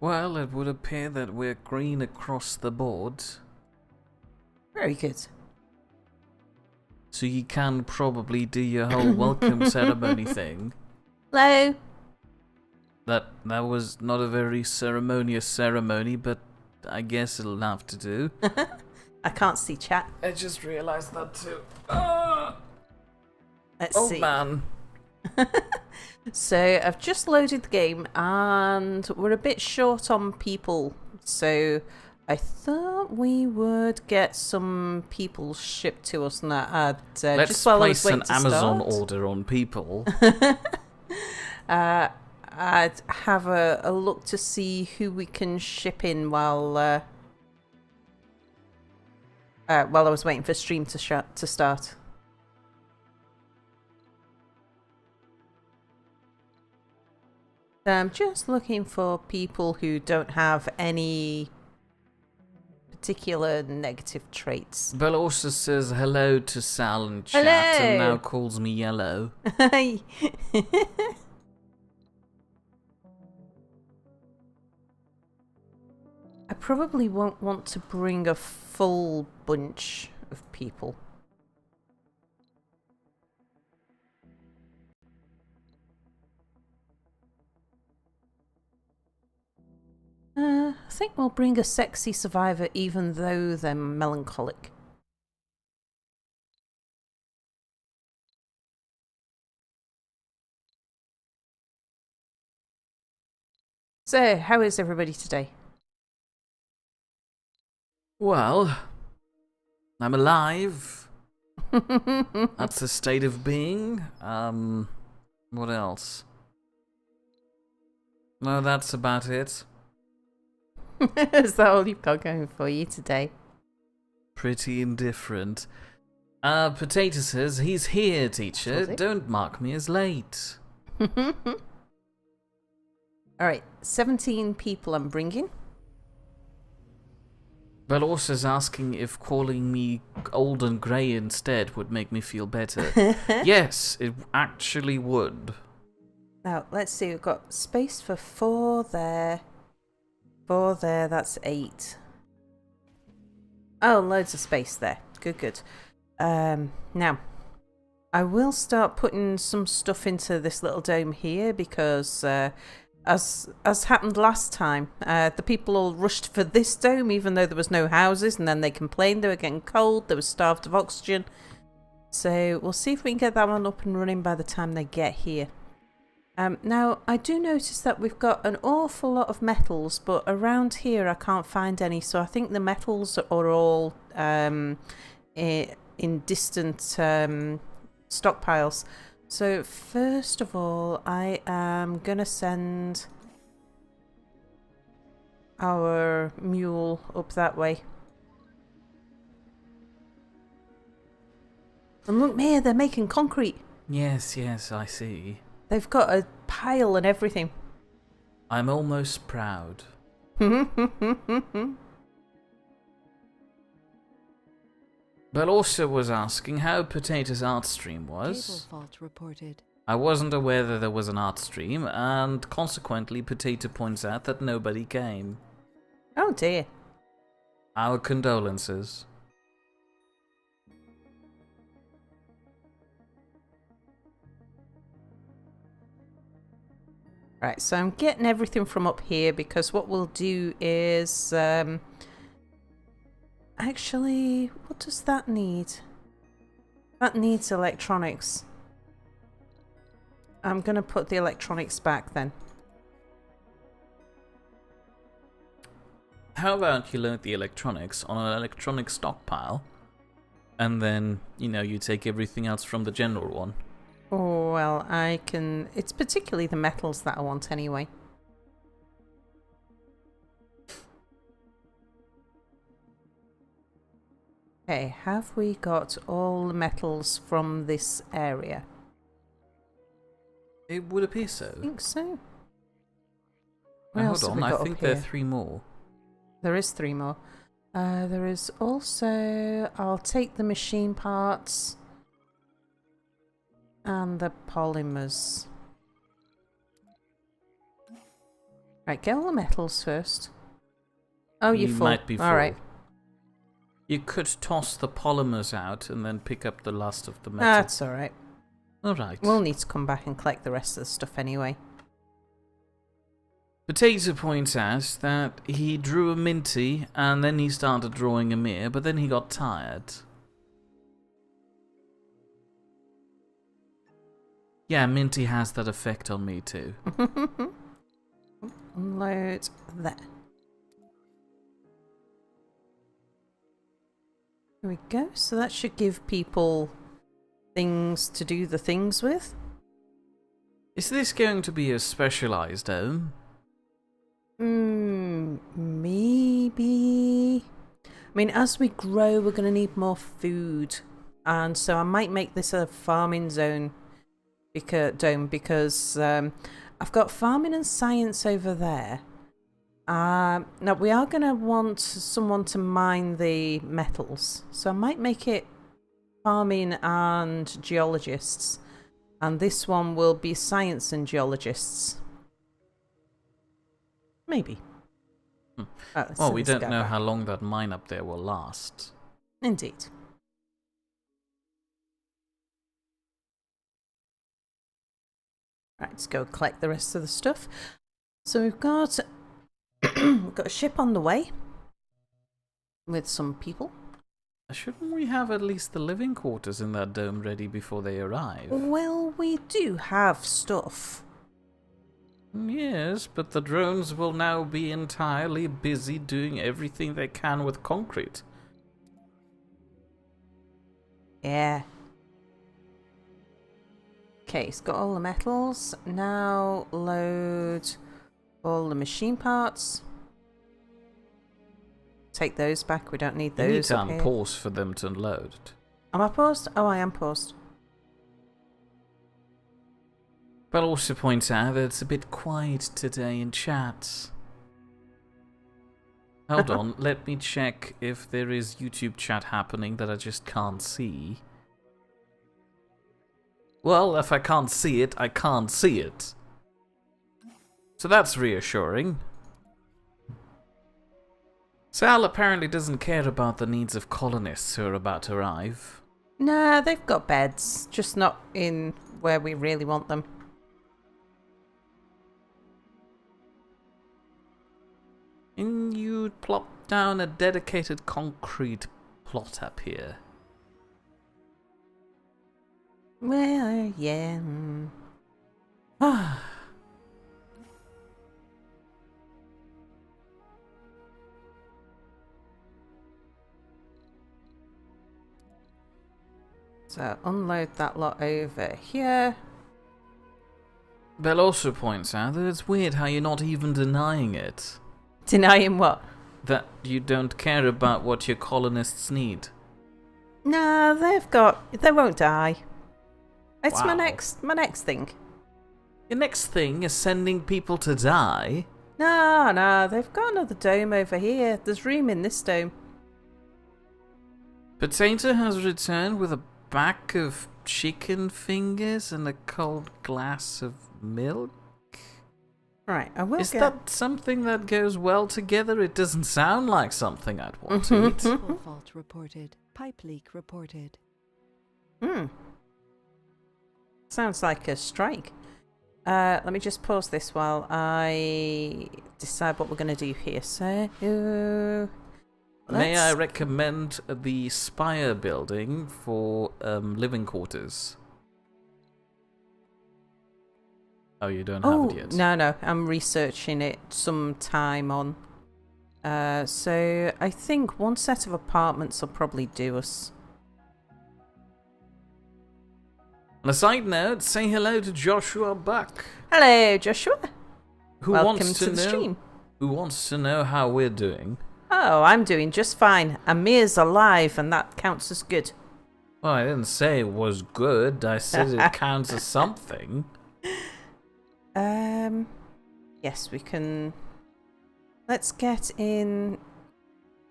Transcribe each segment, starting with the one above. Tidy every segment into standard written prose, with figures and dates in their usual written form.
Well, it would appear that we're green across the board. Very good. So you can probably do your whole welcome ceremony thing. Hello. That was not a very ceremonious ceremony, but I guess it'll have to do. I can't see chat. I just realised that too. Let's Oh see. man. So I've just loaded the game and we're a bit short on people. So I thought we would get some people shipped to us now. Let's just while place I was an waiting to Amazon start. order on people. I'd have a look to see who we can ship in while I was waiting for stream to start. I'm just looking for people who don't have any particular negative traits. Bella also says hello to Sal in chat Hello. and now calls me yellow. I probably won't want to bring a full bunch of people. I think we'll bring a sexy survivor even though they're melancholic. So, how is everybody today? Well, I'm alive. That's a state of being. What else? No, that's about it. Is that all you've got going for you today? Pretty indifferent. Potato says, he's here, teacher. Was it? Don't mark me as late. Alright, 17 people I'm bringing. Bella also is asking if calling me old and grey instead would make me feel better. Yes, it actually would. Now, let's see, we've got space for 4 there. 4 there, that's 8. Oh, loads of space there. Good, good. Now, I will start putting some stuff into this little dome here because, as happened last time, the people all rushed for this dome even though there was no houses, and then they complained they were getting cold, they were starved of oxygen. So we'll see if we can get that one up and running by the time they get here. Now, I do notice that we've got an awful lot of metals, but around here I can't find any, so I think the metals are all in distant stockpiles. So first of all, I am going to send our mule up that way. And look, Mia, they're making concrete. Yes, I see. They've got a pile and everything. I'm almost proud. But also was asking how Potato's art stream was. Cable fault reported. I wasn't aware that there was an art stream, and consequently Potato points out that nobody came. Oh dear. Our condolences. Right, so I'm getting everything from up here because what we'll do is... actually, what does that need? That needs electronics. I'm going to put the electronics back then. How about you load the electronics on an electronic stockpile, and then, you take everything else from the general one? Oh, well, I can... It's particularly the metals that I want anyway. Okay, have we got all the metals from this area? It would appear so. I think so. What Now, else hold have on, we I got think up there are here? 3 more. There is 3 more. There is also... I'll take the machine parts and the polymers. Right, get all the metals first. Oh, you're You full. might be full. All right. You could toss the polymers out and then pick up the last of the metal. That's all right. All right. We'll need to come back and collect the rest of the stuff anyway. Potato points out that he drew a Minty and then he started drawing a Mir, but then he got tired. Yeah, Minty has that effect on me too. Unload that. There we go. So that should give people things to do the things with. Is this going to be a specialized dome? Maybe. I mean, as we grow, we're going to need more food. And so I might make this a farming zone dome because I've got farming and science over there. Now, we are going to want someone to mine the metals. So I might make it farming and geologists. And this one will be science and geologists. Maybe. Well, we don't know how long that mine up there will last. Indeed. Right, let's go collect the rest of the stuff. So we've got we've got a ship on the way with some people. Shouldn't we have at least the living quarters in that dome ready before they arrive? Well, we do have stuff. Yes, but the drones will now be entirely busy doing everything they can with concrete. Yeah. Okay, it's got all the metals. Now load all the machine parts. Take those back. We don't need those. You need to up here. unpause for them to unload. Am I paused? Oh, I am paused. But also points out that it's a bit quiet today in chat. Hold on, let me check if there is YouTube chat happening that I just can't see. Well, if I can't see it, I can't see it. So that's reassuring. Sal apparently doesn't care about the needs of colonists who are about to arrive. Nah, they've got beds, just not in where we really want them. And you plop down a dedicated concrete plot up here. Well, yeah. So unload that lot over here. Bell also points out that it's weird how you're not even denying it. Denying what? That you don't care about what your colonists need. Nah, they won't die. It's Wow. my next thing. Your next thing is sending people to die? No, they've got another dome over here. There's room in this dome. Potato has returned with a bag of chicken fingers and a cold glass of milk? Right, I will Is get... that something that goes well together? It doesn't sound like something I'd want to eat. Fuel fault reported. Pipe leak reported. Sounds like a strike. Let me just pause this while I decide what we're going to do here. So, May I recommend the Spire building for living quarters? Oh, you don't have it yet? No, I'm researching it some time on. So I think one set of apartments will probably do us. On a side note, say hello to Joshua Buck. Hello, Joshua. Who Welcome wants to the stream. Who wants to know how we're doing? Oh, I'm doing just fine. Amir's alive, and that counts as good. Well, I didn't say it was good. I said it counts as something. Yes, we can. Let's get in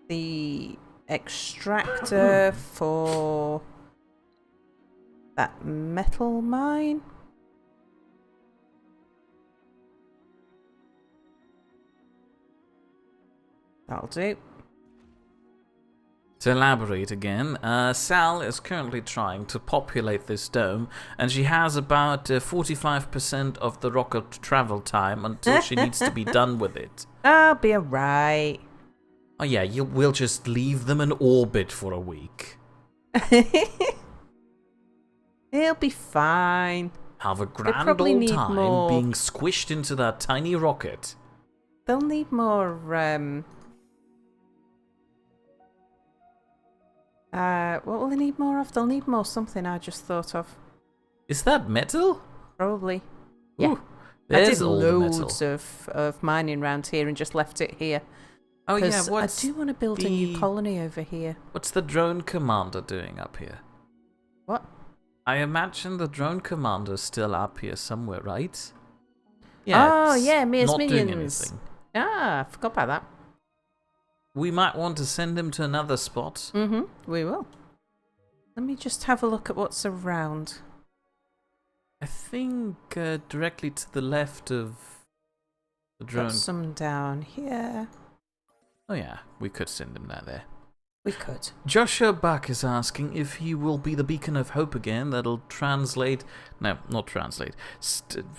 the extractor for that metal mine. That'll do. To elaborate again, Sal is currently trying to populate this dome, and she has about 45% of the rocket travel time until she needs to be done with it. I'll be alright. Oh yeah, we'll just leave them in orbit for a week. It'll be fine. Have a grand probably old need time more- being squished into that tiny rocket. They'll need more, what will they need more of? They'll need more something I just thought of. Is that metal? Probably. Yeah. Ooh, there's I did all the loads metal. of mining around here and just left it here. Oh yeah, 'Cause I do want to build a new the- colony over here. What's the drone commander doing up here? What? I imagine the drone commander's still up here somewhere, right? Oh, it's yeah, Mia's not doing Minions. anything. Ah, I forgot about that. We might want to send him to another spot. We will. Let me just have a look at what's around. I think directly to the left of the drone. Got some down here. Oh yeah, we could send him there. We could. Joshua Buck is asking if he will be the beacon of hope again that'll translate... No, not translate.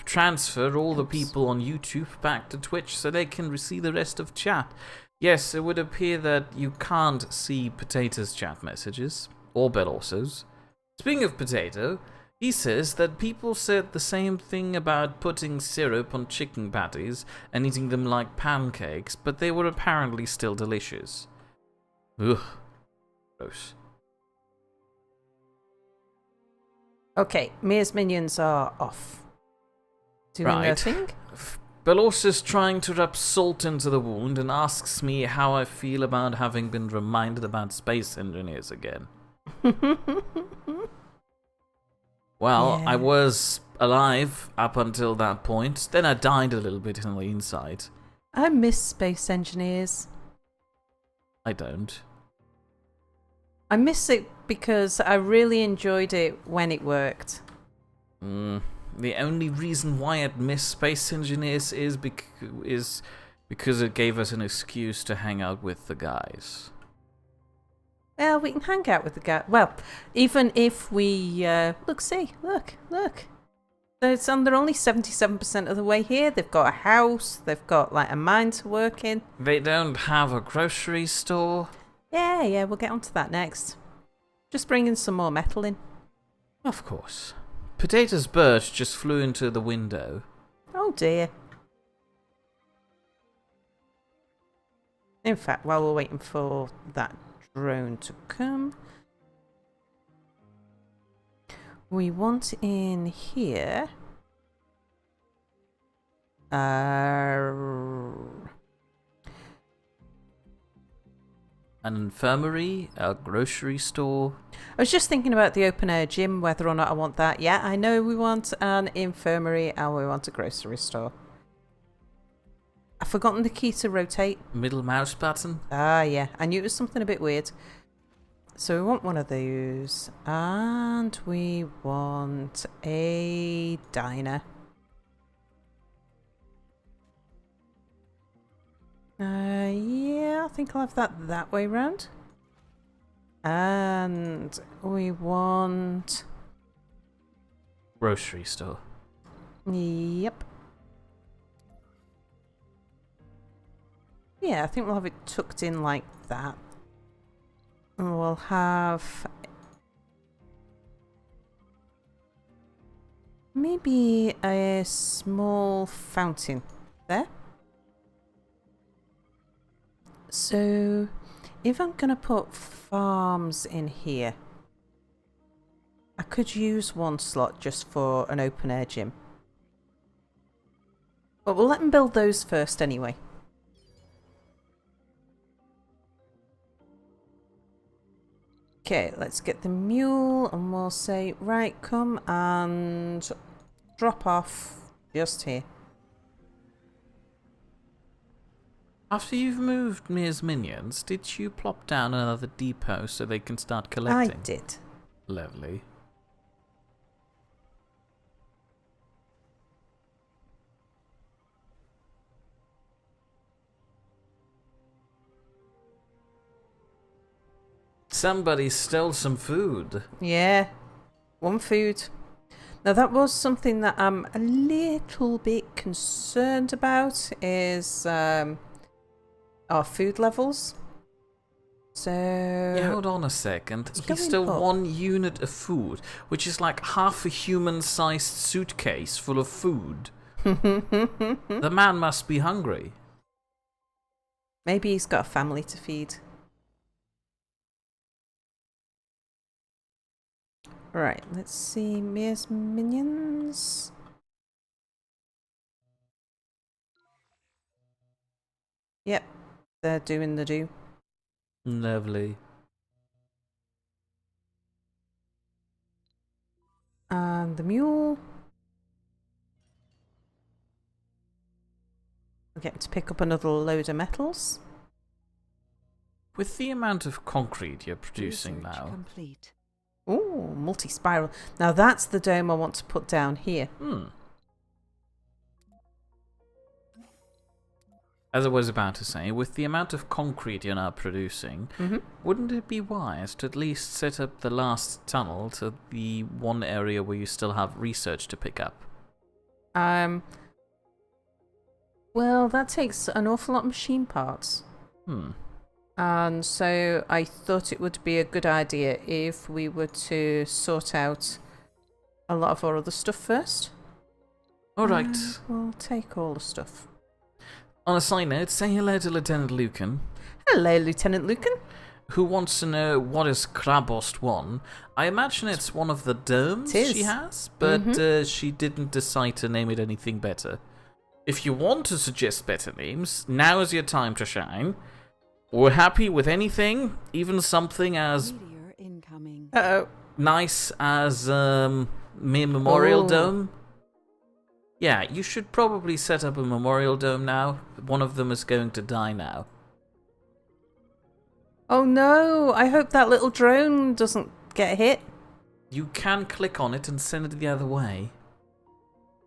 Transfer all the people on YouTube back to Twitch so they can see the rest of chat. Yes, it would appear that you can't see Potato's chat messages, or Belosso's. Speaking of Potato, he says that people said the same thing about putting syrup on chicken patties and eating them like pancakes, but they were apparently still delicious. Ugh. Gross. Okay, Mia's Minions are off. Doing their Right. thing. Belossus trying to rub salt into the wound and asks me how I feel about having been reminded about space engineers again. Well, Yeah. I was alive up until that point. Then I died a little bit on the inside. I miss space engineers. I don't. I miss it because I really enjoyed it when it worked. The only reason why I'd miss space engineers is because it gave us an excuse to hang out with the guys. Well, we can hang out with the guy. Well, even if we look. They're only 77% of the way here. They've got a house. They've got like a mine to work in. They don't have a grocery store. Yeah, we'll get onto that next. Just bringing some more metal in. Of course. Potato's bird just flew into the window. Oh dear. In fact, while we're waiting for that drone to come, we want in here An infirmary, a grocery store. I was just thinking about the open air gym, whether or not I want that. Yeah, I know we want an infirmary and we want a grocery store. I've forgotten the key to rotate. Middle mouse button. Ah, yeah. I knew it was something a bit weird. So we want one of those. And we want a diner. Yeah, I think I'll have that way round. And we want... Grocery store. Yep. Yeah, I think we'll have it tucked in like that. And we'll have... maybe a small fountain there. So, if I'm going to put farms in here, I could use one slot just for an open air gym. But we'll let them build those first anyway. Okay, let's get the mule and we'll say, right, come and drop off just here. After you've moved Mia's minions, did you plop down another depot so they can start collecting? I did. Lovely. somebody stole some food. Yeah, one food. Now that was something that I'm a little bit concerned about is our food levels. So Yeah, hold on a second. He going stole up. 1 unit of food, which is like half a human-sized suitcase full of food. The man must be hungry. maybe he's got a family to feed. Right, let's see. Mia's minions. Yep, they're doing the do. Lovely. And the mule. We're getting to pick up another load of metals. With the amount of concrete you're producing Research now... complete. Ooh, multi-spiral. Now that's the dome I want to put down here. As I was about to say, with the amount of concrete you're now producing, wouldn't it be wise to at least set up the last tunnel to the one area where you still have research to pick up? Well, that takes an awful lot of machine parts. And so I thought it would be a good idea if we were to sort out a lot of our other stuff first. Alright. We'll take all the stuff. On a side note, say hello to Lieutenant Lucan, Hello, Lieutenant Lucan. who wants to know what is Krabost 1. I imagine it's one of the domes It is. she has, but she didn't decide to name it anything better. If you want to suggest better names, now is your time to shine. We're happy with anything, even something as Meteor incoming. Uh-oh. nice as Mere Memorial Oh. Dome. Yeah, you should probably set up a Memorial Dome now. One of them is going to die now. Oh no, I hope that little drone doesn't get hit. You can click on it and send it the other way.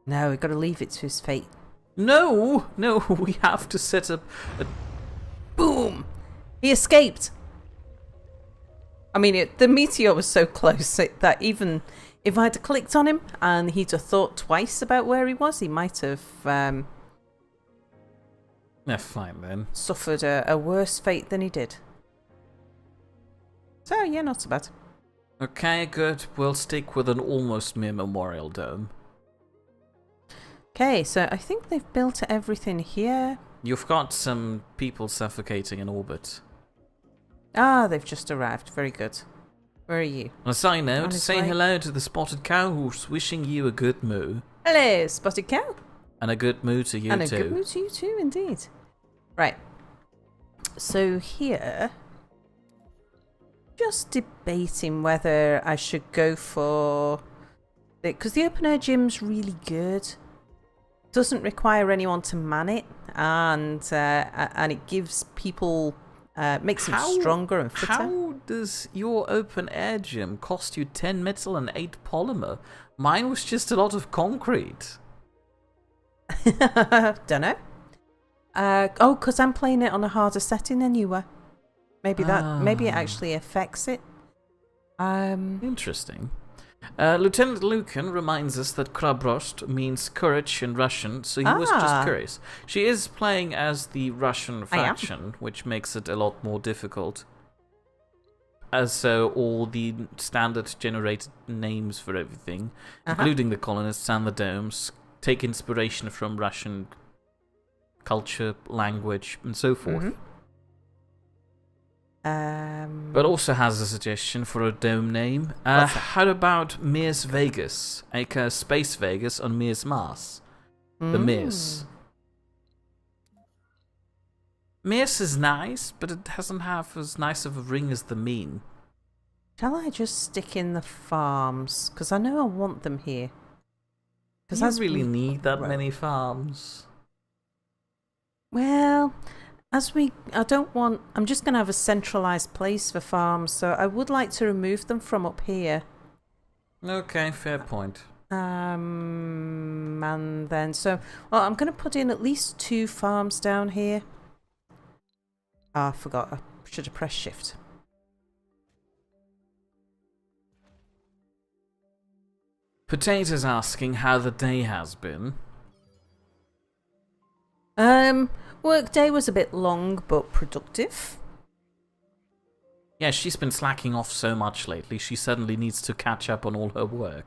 No, we've got to leave it to his fate. No, we have to set up a... Boom! He escaped! I mean, the meteor was so close that even if I'd clicked on him and he'd have thought twice about where he was, he might have Yeah, fine then. suffered a worse fate than he did. So, yeah, not so bad. Okay, good. We'll stick with an almost Mere Memorial Dome. Okay, so I think they've built everything here. You've got some people suffocating in orbit. Ah, they've just arrived. Very good. Where are you? On a side On note, his say way. hello to the spotted cow who's wishing you a good moo. Hello, Spotted Cow. And a good moo to you And too. a good mood to you too, indeed. Right. So here, just debating whether I should go for because the open air gym's really good. Doesn't require anyone to man it, and it gives people makes them stronger and fitter. How does your open air gym cost you 10 metal and 8 polymer? Mine was just a lot of concrete. Don't know. Because I'm playing it on a harder setting than you were. Maybe it actually affects it. Interesting. Lieutenant Lucan reminds us that Krabrost means courage in Russian, so he was just curious. She is playing as the Russian faction, which makes it a lot more difficult. As so, all the standard generated names for everything, including the colonists and the domes, take inspiration from Russian culture, language, and so forth. But also has a suggestion for a dome name. How about Mirs Vegas, aka Space Vegas on Mirs Mars? The Mirs. Mirs is nice, but it doesn't have as nice of a ring as the mean. Shall I just stick in the farms? Because I know I want them here. Do you really need that many farms? Well, I'm just going to have a centralised place for farms, so I would like to remove them from up here. Okay, fair point. And then, I'm going to put in at least 2 farms down here. I forgot. I should have pressed shift. Potato's asking how the day has been. Work day was a bit long but productive. Yeah, she's been slacking off so much lately, she suddenly needs to catch up on all her work.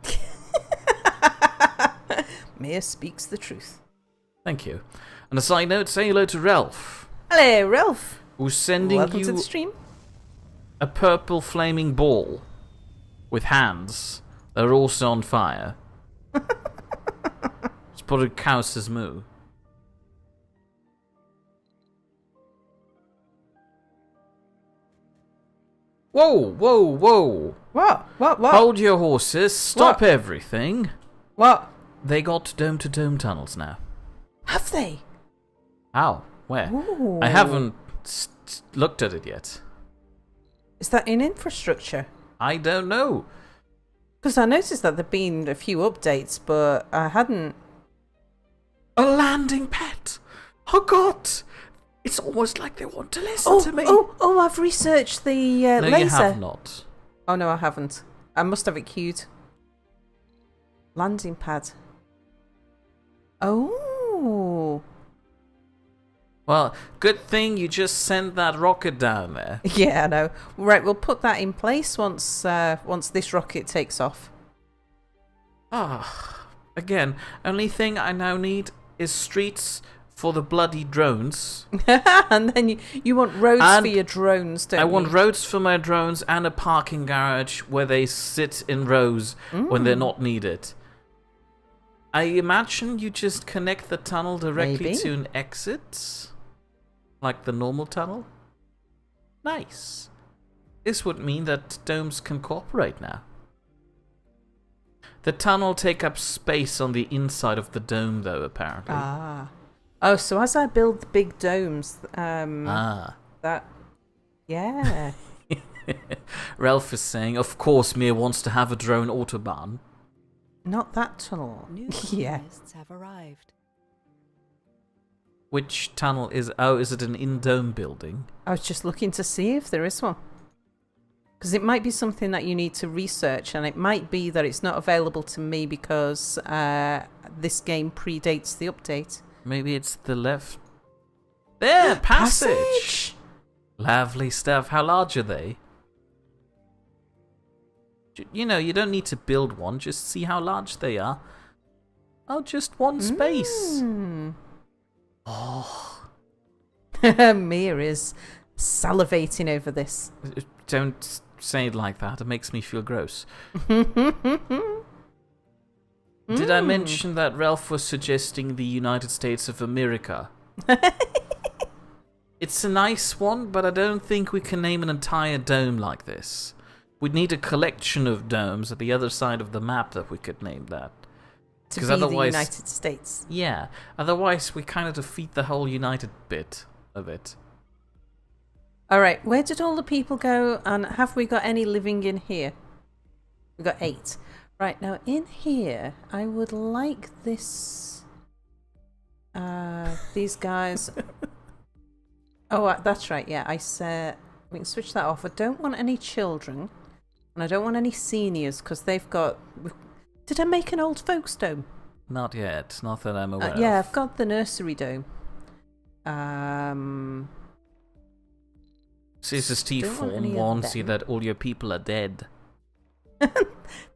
Mia speaks the truth. Thank you. On a side note, say hello to Ralph, Hello, Ralph. who's sending Welcome to you the stream. a purple flaming ball with hands that are also on fire. Spotted Cows's moo. Whoa, whoa, whoa. What? Hold your horses. Stop What? everything. What? They got dome-to-dome tunnels now. Have they? How? Where? Ooh. I haven't looked at it yet. Is that in infrastructure? I don't know. Because I noticed that there've been a few updates, but I hadn't. A landing pad. Oh God! It's almost like they want to listen to me. I've researched the no, laser. you have not. Oh no, I haven't. I must have it queued. Landing pad. Oh. Well, good thing you just sent that rocket down there. Yeah, I know. Right, we'll put that in place once this rocket takes off. Again, only thing I now need is streets for the bloody drones. And then you want roads And for your drones, don't you? I want roads for my drones and a parking garage where they sit in rows when they're not needed. I imagine you just connect the tunnel directly Maybe. to an exit, like the normal tunnel. Nice. This would mean that domes can cooperate now. The tunnel take up space on the inside of the dome, though, apparently. Oh, so as I build the big domes, that, yeah. Ralph is saying, of course Mia wants to have a drone autobahn. Not that tunnel. New Yeah. colonists have arrived. Which tunnel is... Oh, is it an in-dome building? I was just looking to see if there is one. Because it might be something that you need to research, and it might be that it's not available to me because this game predates the update. Maybe it's the left... There! Passage! Lovely stuff. How large are they? You know, you don't need to build one. Just see how large they are. Oh, just one space. Oh. Mia is salivating over this. Don't say it like that. It makes me feel gross. Did I mention that Ralph was suggesting the United States of America? It's a nice one, but I don't think we can name an entire dome like this. We'd need a collection of domes at the other side of the map that we could name that. To 'Cause be otherwise- the United States. Yeah, otherwise we kind of defeat the whole United bit of it. Alright, where did all the people go, and have we got any living in here? We've got 8. Right, now in here, I would like this... these guys... Oh, that's right, yeah, I said... We can switch that off. I don't want any children, and I don't want any seniors, because they've got... Did I make an old folks dome? Not yet, not that I'm aware Yeah, of. I've got the nursery dome. Caesar Steve Don't want Form any of warns you them. that all your people are dead.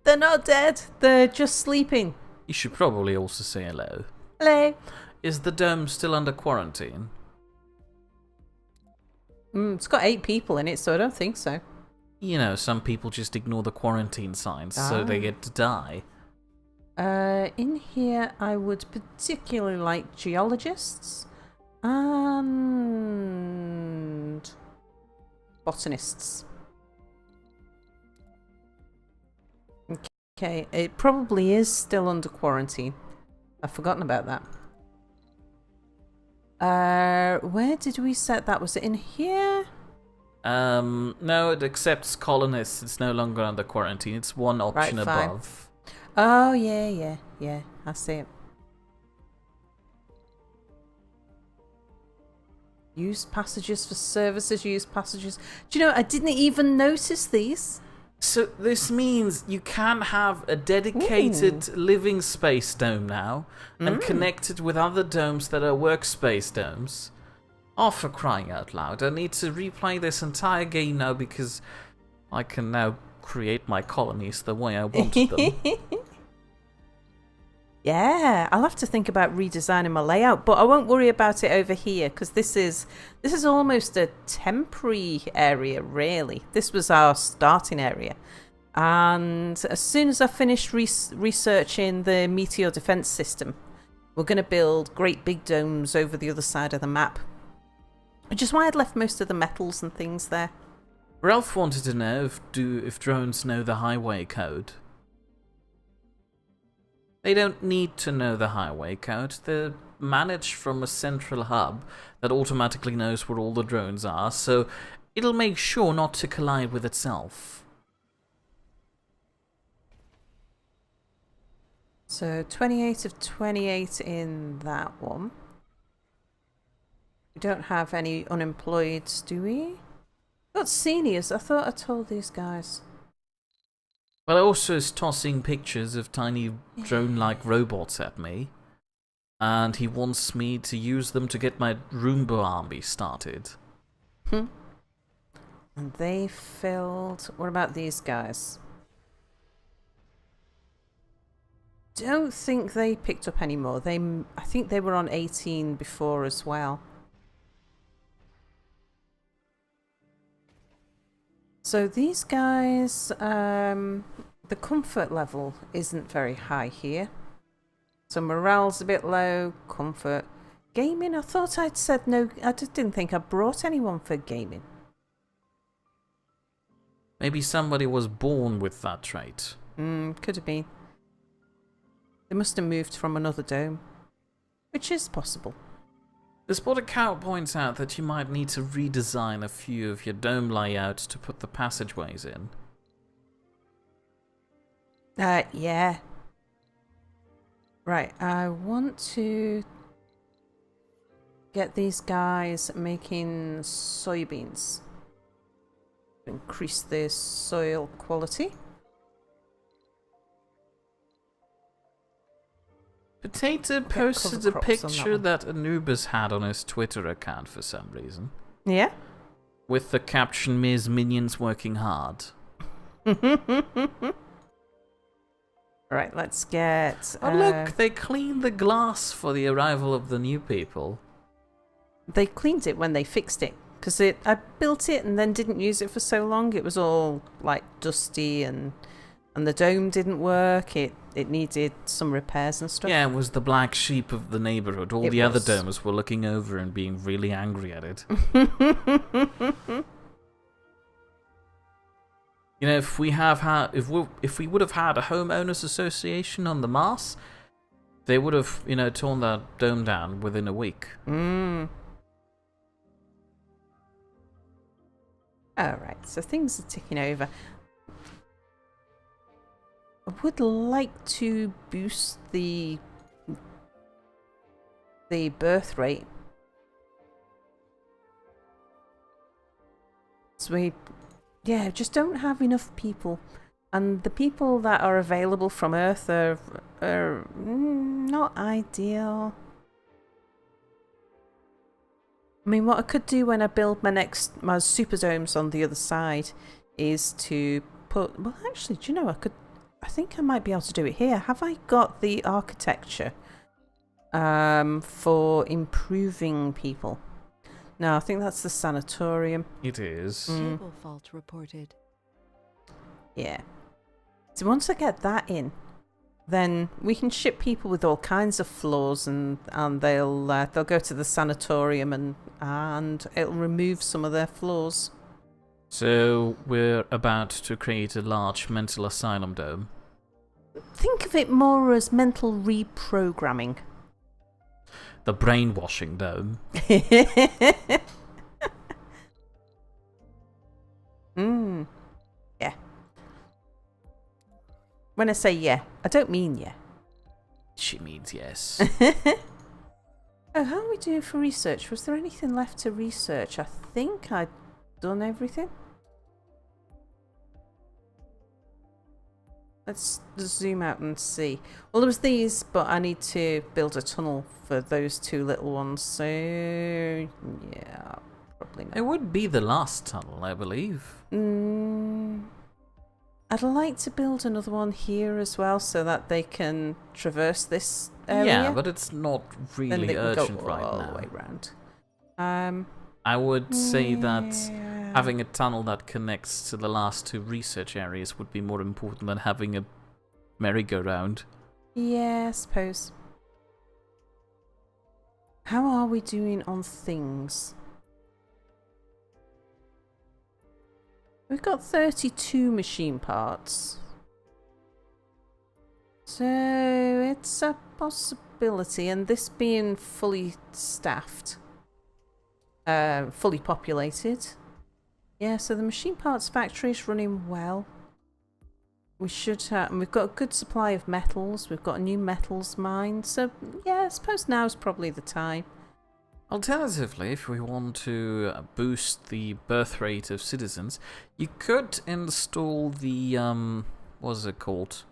They're not dead. They're just sleeping. You should probably also say hello. Hello. Is the dome still under quarantine? It's got 8 people in it, so I don't think so. You know, some people just ignore the quarantine signs, so they get to die. In here, I would particularly like geologists and botanists. Okay, it probably is still under quarantine. I've forgotten about that. Where did we set that? Was it in here? No, it accepts colonists. It's no longer under quarantine. It's one option Right, fine. above. Oh, yeah. I see it. Use passages for services, use passages. Do you know, I didn't even notice these. So this means you can have a dedicated living space dome now and connect it with other domes that are workspace domes. Oh, for crying out loud. I need to replay this entire game now because I can now create my colonies the way I want them. Yeah, I'll have to think about redesigning my layout, but I won't worry about it over here because this is almost a temporary area, really. This was our starting area, and as soon as I finish researching the meteor defense system, we're going to build great big domes over the other side of the map, which is why I'd left most of the metals and things there. Ralph wanted to know if drones know the highway code. They don't need to know the highway code. They're managed from a central hub that automatically knows where all the drones are, so it'll make sure not to collide with itself. So 28 of 28 in that one. We don't have any unemployeds, do we? Got seniors. I thought I told these guys. Well, also is tossing pictures of tiny drone-like robots at me, and he wants me to use them to get my Roomba army started. And they filled... What about these guys? Don't think they picked up any more. I think they were on 18 before as well. So these guys, the comfort level isn't very high here. So morale's a bit low, comfort. Gaming, I thought I'd said no, I just didn't think I brought anyone for gaming. Maybe somebody was born with that trait. Could have been. They must have moved from another dome, which is possible. The spot account points out that you might need to redesign a few of your dome layouts to put the passageways in. Yeah. Right, I want to get these guys making soybeans. Increase the soil quality. Potato posted a picture that Anubis had on his Twitter account for some reason. Yeah? With the caption, "Ms. Minions working hard." Right, let's get... Oh look, they cleaned the glass for the arrival of the new people. They cleaned it when they fixed it. Because I built it and then didn't use it for so long. It was all, like, dusty and the dome didn't work. It needed some repairs and stuff. Yeah, it was the black sheep of the neighborhood. All the other domes were looking over and being really angry at it. You know, if we would have had a homeowners association on the Mars, they would have, torn that dome down within a week. Alright, so things are ticking over. I would like to boost the birth rate. So we just don't have enough people. And the people that are available from Earth are not ideal. I mean, what I could do when I build my superdomes on the other side is to put... Well, actually, do you know, I think I might be able to do it here. Have I got the architecture for improving people? No, I think that's the sanatorium. It is. Cable fault reported. Yeah. So once I get that in, then we can ship people with all kinds of flaws, and they'll go to the sanatorium and it'll remove some of their flaws. So we're about to create a large mental asylum dome. Think of it more as mental reprogramming. The brainwashing dome. Yeah. When I say yeah, I don't mean yeah. She means yes. Oh, how are we doing for research? Was there anything left to research? I think I'd done everything. Let's zoom out and see. Well, there was these, but I need to build a tunnel for those two little ones. So, yeah, probably It not. would be the last tunnel, I believe. I'd like to build another one here as well, so that they can traverse this area. Yeah, but it's not then really they can urgent go right all now. the way round. I would say that Yeah. having a tunnel that connects to the last two research areas would be more important than having a merry-go-round. Yeah, I suppose. How are we doing on things? We've got 32 machine parts. So it's a possibility, and this being fully staffed, fully populated. Yeah, so the machine parts factory is running well. We should have, and we've got a good supply of metals. We've got a new metals mine. So, yeah, I suppose now's probably the time. Alternatively, if we want to boost the birth rate of citizens, you could install the, what's it called?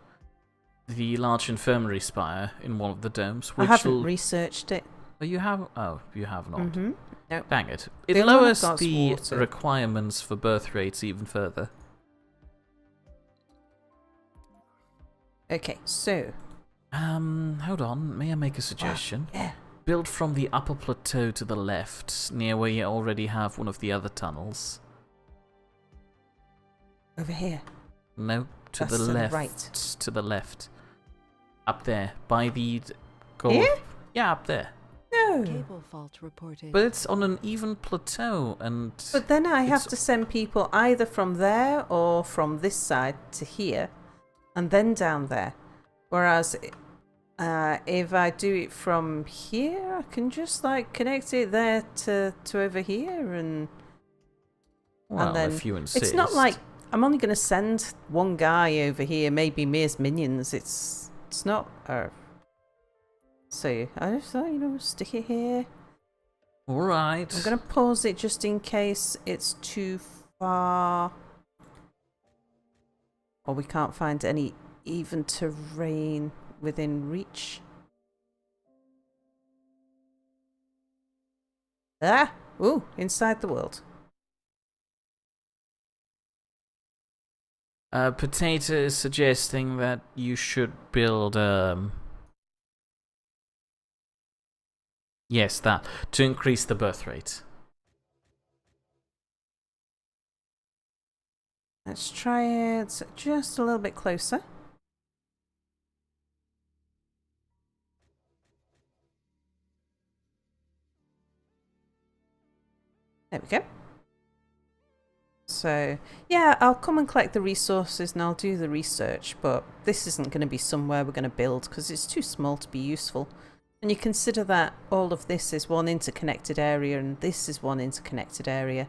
The large infirmary spire in one of the domes. I Which haven't will... researched it. Oh, you have? Oh, you have not. Mm-hmm. No. Dang it. The It only one I've lowers got is the water. requirements for birth rates even further. Okay, so. Hold on. May I make a suggestion? Yeah. Build from the upper plateau to the left, near where you already have one of the other tunnels. Over here. No, to That's the the left. right. To the left. Up there, by the gold. Here? Yeah, up there. No. Cable fault reported. But it's on an even plateau, and But then I have It's- to send people either from there or from this side to here, and then down there. Whereas if I do it from here, I can just like connect it there to over here, and well, then if you insist. it's not like I'm only going to send one guy over here, maybe Mia's minions. It's not. So I just thought, stick it here. All right. I'm going to pause it just in case it's too far, or we can't find any even terrain within reach. Ah! Ooh, inside the world. Potato is suggesting that you should build yes, that to increase the birth rate. Let's try it just a little bit closer. There we go. So, yeah, I'll come and collect the resources and I'll do the research, but this isn't going to be somewhere we're going to build because it's too small to be useful. And you consider that all of this is one interconnected area and this is one interconnected area.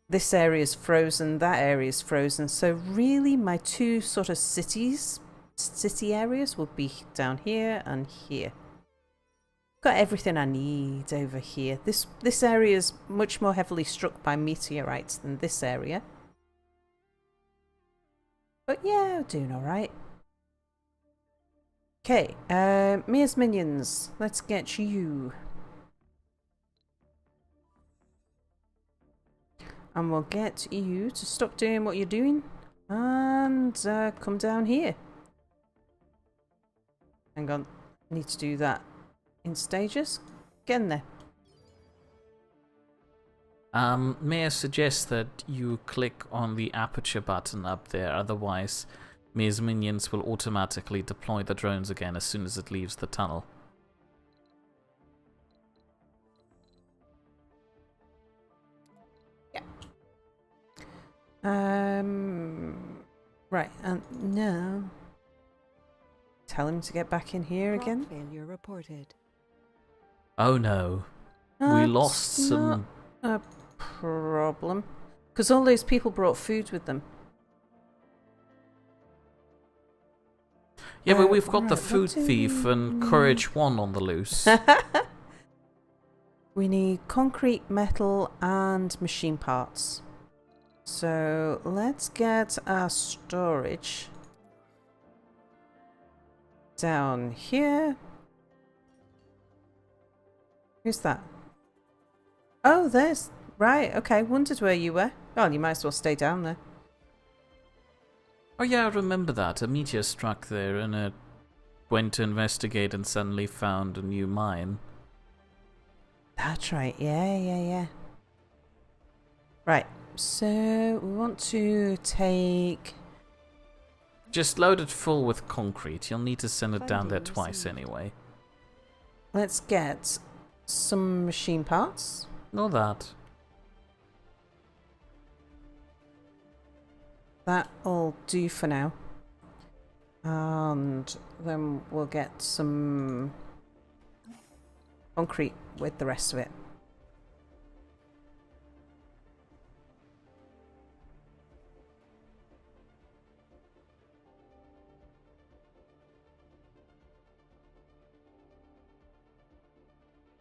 This area is frozen, that area is frozen. So really my two sort of city areas would be down here and here. Got everything I need over here. This area is much more heavily struck by meteorites than this area. But yeah, we're doing alright. Okay, Mia's minions. Let's get you. And we'll get you to stop doing what you're doing and come down here. Hang on, I need to do that in stages. Get in there. May I suggest that you click on the aperture button up there, otherwise Mia's minions will automatically deploy the drones again as soon as it leaves the tunnel. Right, and now tell him to get back in here Crop again. failure reported. Oh no, we That's lost some... not a problem, because all those people brought food with them. Yeah, but we've got the right, food what do thief we and need? Courage 1 on the loose. We need concrete, metal, and machine parts. So let's get our storage Down here. Who's that? Oh, there's... Right, okay. Wondered where you were. Well, you might as well stay down there. Oh yeah, I remember that. A meteor struck there and it went to investigate and suddenly found a new mine. That's right. Yeah. Right. So, we want to take... Just load it full with concrete. You'll need to send it down there Finding twice received. anyway. Let's get some machine parts. Know that. That'll do for now. And then we'll get some concrete with the rest of it.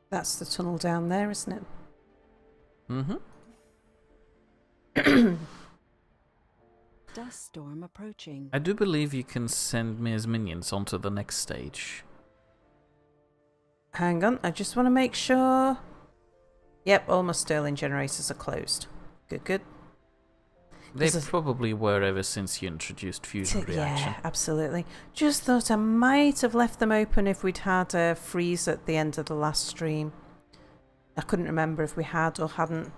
That's the tunnel down there, isn't it? Mm-hmm. Dust storm approaching. I do believe you can send me as minions onto the next stage. Hang on, I just want to make sure. Yep, all my Stirling generators are closed. Good. They This is- probably were ever since you introduced fusion reaction. Yeah, absolutely. Just thought I might have left them open if we'd had a freeze at the end of the last stream. I couldn't remember if we had or hadn't.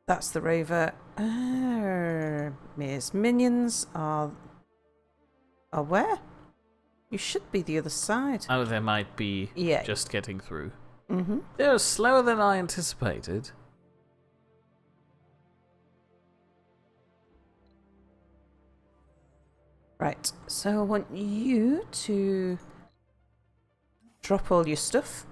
That's the rover. Mia's minions are where? You should be the other side. Oh, they might be Yeah. just getting through. Mm-hmm. They're slower than I anticipated. Right, so I want you to drop all your stuff.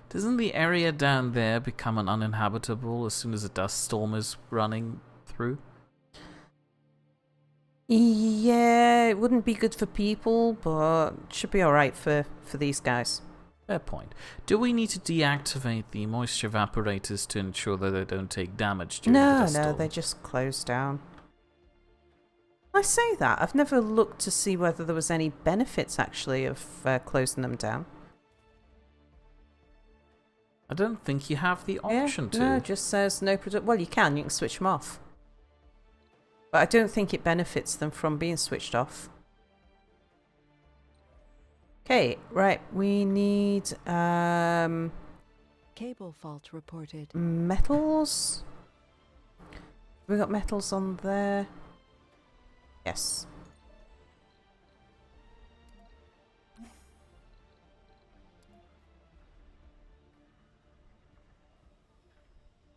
Doesn't the area down there become an uninhabitable as soon as a dust storm is running through? Yeah, it wouldn't be good for people, but should be alright for these guys. Fair point. Do we need to deactivate the moisture evaporators to ensure that they don't take damage during the No, dust storm? they just closed down. I say that. I've never looked to see whether there was any benefits actually of closing them down. I don't think you have the option to. No, it just says no product. Well, you can switch them off. But I don't think it benefits them from being switched off. Okay, right. We need Cable fault reported. metals. We got metals on there. Yes.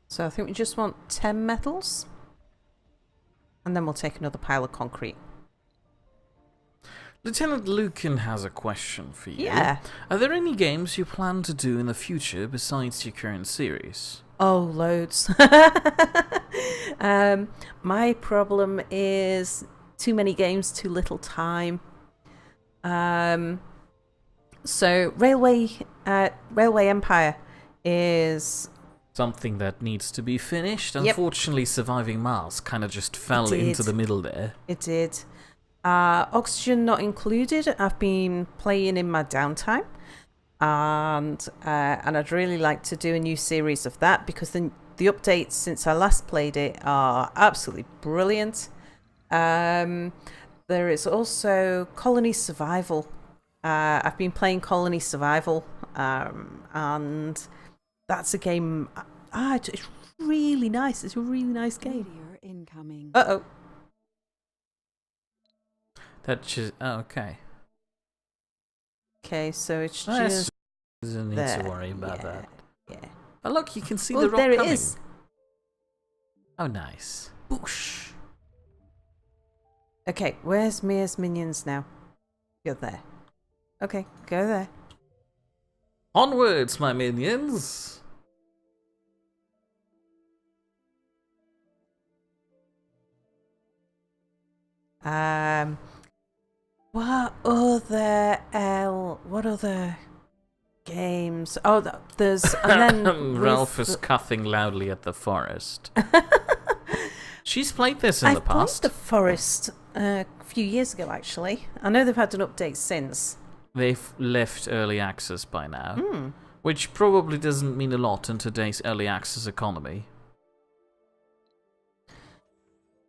So I think we just want 10 metals. And then we'll take another pile of concrete. Lieutenant Lucan has a question for you. Yeah. Are there any games you plan to do in the future besides your current series? Oh, loads. My problem is too many games, too little time. So Railway Empire is... Something that needs to be finished. Yep. Unfortunately, Surviving Mars kind of just fell did. into the middle there. It did. Oxygen not included. I've been playing in my downtime. And I'd really like to do a new series of that because the updates since I last played it are absolutely brilliant. There is also Colony Survival. I've been playing Colony Survival, and that's a game. It's really nice. It's a really nice game. Meteor incoming. Uh-oh. Okay. Okay, so it's Oh, just doesn't need there. to worry about Yeah, that. Yeah. Oh, look, you can see Oh, the rock there it coming. is. Oh, nice. Boosh. Okay, where's Mia's minions now? You're there. Okay, go there. Onwards, my minions! What other games. Oh, there's and then Ralph is with coughing loudly at the forest. She's played this in I've the past. played the Forest a few years ago, actually. I know they've had an update since. They've left early access by now, Hmm. which probably doesn't mean a lot in today's early access economy.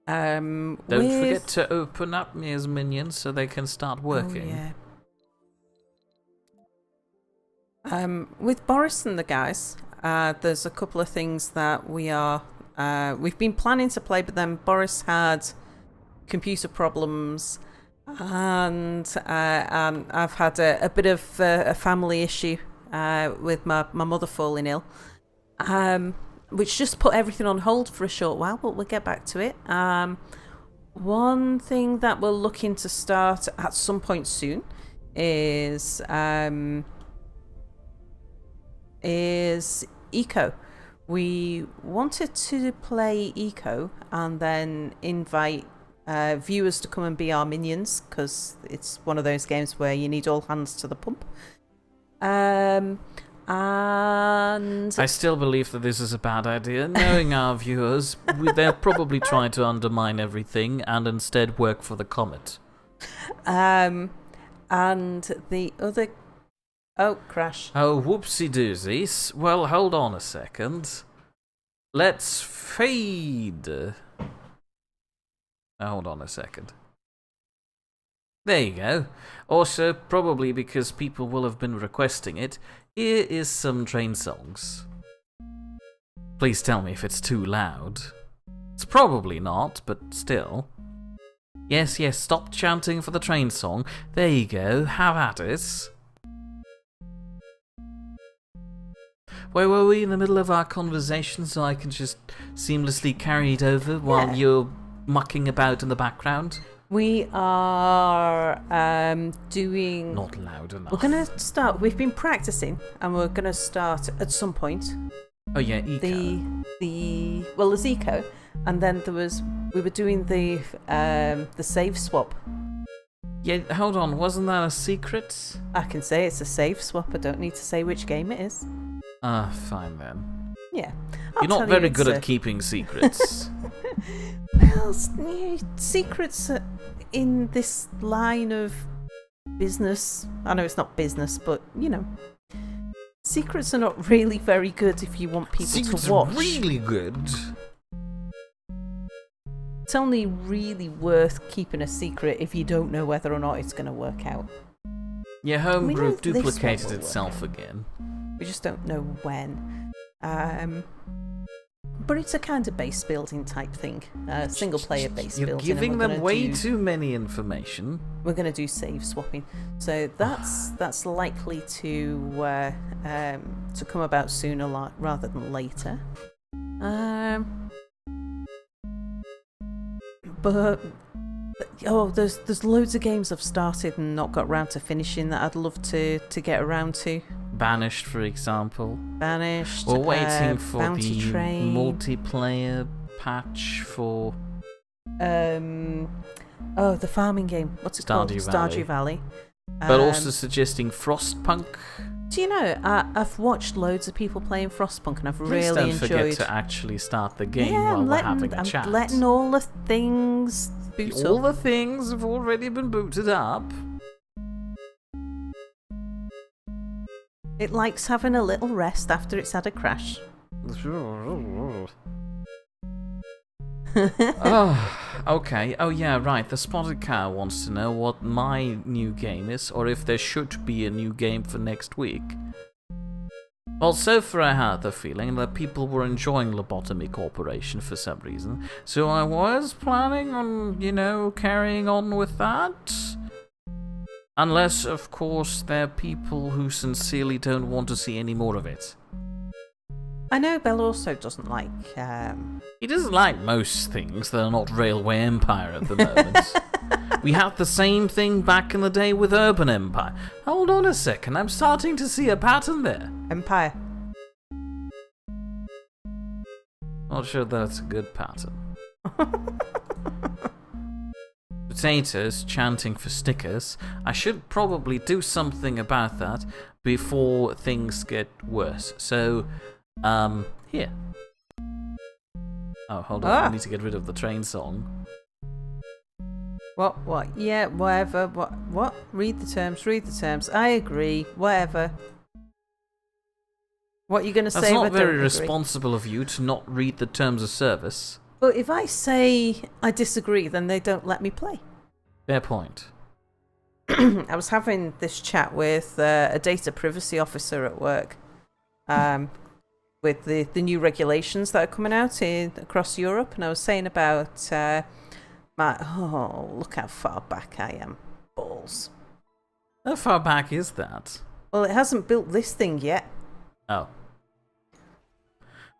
Don't forget to open up Mia's Minions so they can start working. Oh, yeah. With Boris and the guys, there's a couple of things that we've been planning to play, but then Boris had computer problems, and I've had a bit of a family issue with my mother falling ill, which just put everything on hold for a short while, but we'll get back to it. One thing that we're looking to start at some point soon is Eco. We wanted to play Eco and then invite viewers to come and be our minions, because it's one of those games where you need all hands to the pump. And I still believe that this is a bad idea. Knowing our viewers, they'll probably try to undermine everything and instead work for the comet. and the other... Oh, crash. Oh, whoopsie doozies. Well, hold on a second. Let's fade. Hold on a second. There you go. Also, probably because people will have been requesting it, here is some train songs. Please tell me if it's too loud. It's probably not, but still. Yes, stop chanting for the train song. There you go, have at it. Where were we in the middle of our conversation so I can just seamlessly carry it over while you're mucking about in the background? We are doing... Not loud enough. We're going to start... We've been practicing, and we're going to start at some point. Oh yeah, Eco. Well, there's Eco, and then we were doing the save swap. Yeah, hold on, wasn't that a secret? I can say it's a save swap. I don't need to say which game it is. Fine then. Yeah. You're not very good at keeping secrets. Well, secrets in this line of business. I know it's not business, but, secrets are not really very good if you want people Secrets to watch. are really good. It's only really worth keeping a secret if you don't know whether or not it's going to work out. Your home We know group this one duplicated will work itself out. again. We just don't know when. But it's a kind of base building type thing. Single player base You're building. giving them way too many information. We're going to do save swapping. So that's likely to come about sooner rather than later. But there's loads of games I've started and not got around to finishing that I'd love to get around to. Banished, for example. Banished. We're waiting for Bounty the Train. multiplayer patch for The farming game. What's it called? Stardew Valley. But also suggesting Frostpunk. Do you know, I've watched loads of people playing Frostpunk and I've Please really don't enjoyed... forget to actually start the game yeah, while we're having a chat. I'm letting all the things boot All up. the things have already been booted up. It likes having a little rest after it's had a crash. Okay. Oh yeah, right. The Spotted Cow wants to know what my new game is, or if there should be a new game for next week. Well, so far I had the feeling that people were enjoying Lobotomy Corporation for some reason, so I was planning on, carrying on with that. Unless, of course, there are people who sincerely don't want to see any more of it. I know Bell also doesn't like... He doesn't like most things that are not Railway Empire at the moment. We had the same thing back in the day with Urban Empire. Hold on a second, I'm starting to see a pattern there. Empire. Not sure that's a good pattern. Potatoes chanting for stickers. I should probably do something about that, before things get worse. So, here. Oh, hold on. I need to get rid of the train song. What? Yeah, whatever. What? Read the terms. I agree. Whatever. What are you going to say? That's if I not very don't agree? responsible of you to not read the terms of service. But if I say I disagree, then they don't let me play. Fair point. I was having this chat with a data privacy officer at work, with the new regulations that are coming out across Europe, and I was saying about look how far back I am, balls. How far back is that? Well, it hasn't built this thing yet. Oh.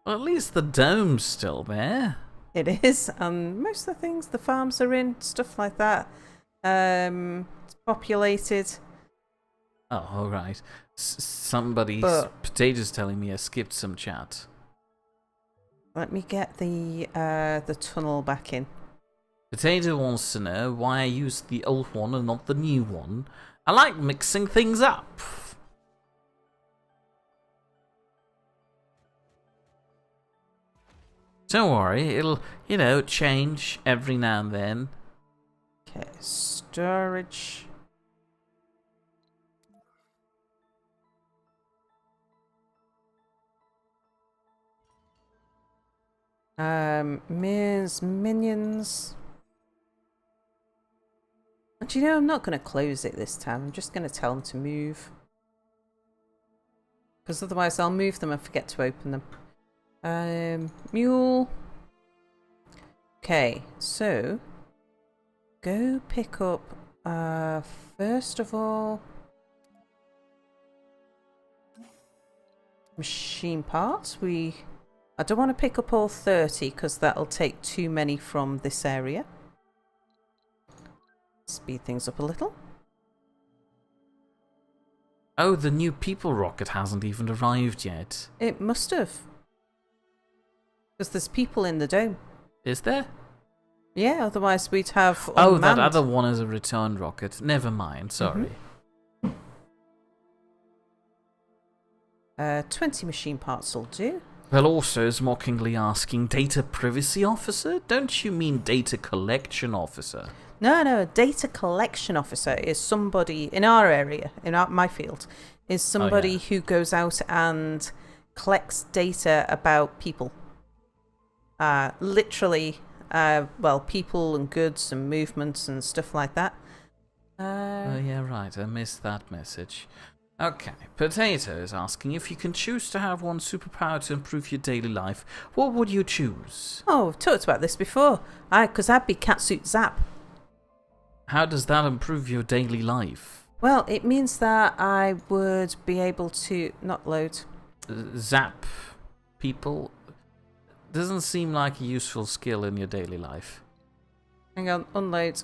Well, at least the dome's still there. It is, and most of the things, the farms are in, stuff like that. It's populated. Oh, all right. Somebody's Potato's telling me I skipped some chat. Let me get the tunnel back in. Potato wants to know why I used the old one and not the new one. I like mixing things up. Don't worry, it'll, change every now and then. Okay, storage. Minions. Do you know, I'm not going to close it this time. I'm just going to tell them to move. Because otherwise I'll move them and forget to open them. Mule. Okay, so go pick up, first of all, machine parts. I don't want to pick up all 30 because that'll take too many from this area. Speed things up a little. Oh, the new people rocket hasn't even arrived yet. It must have. Because there's people in the dome. Is there? Yeah, otherwise we'd have Oh, unmanned. that other one is a return rocket. Never mind, sorry. 20 machine parts will do. Well, also is mockingly asking, data privacy officer? Don't you mean data collection officer? No, a data collection officer is somebody in our area, my field, is somebody who goes out and collects data about people. Literally, people and goods and movements and stuff like that. Oh, yeah, right. I missed that message. Okay. Potato is asking if you can choose to have one superpower to improve your daily life. What would you choose? Oh, we've talked about this before. Because I'd be Catsuit Zap. How does that improve your daily life? Well, it means that I would be able to not load. Zap people doesn't seem like a useful skill in your daily life. Hang on, unload.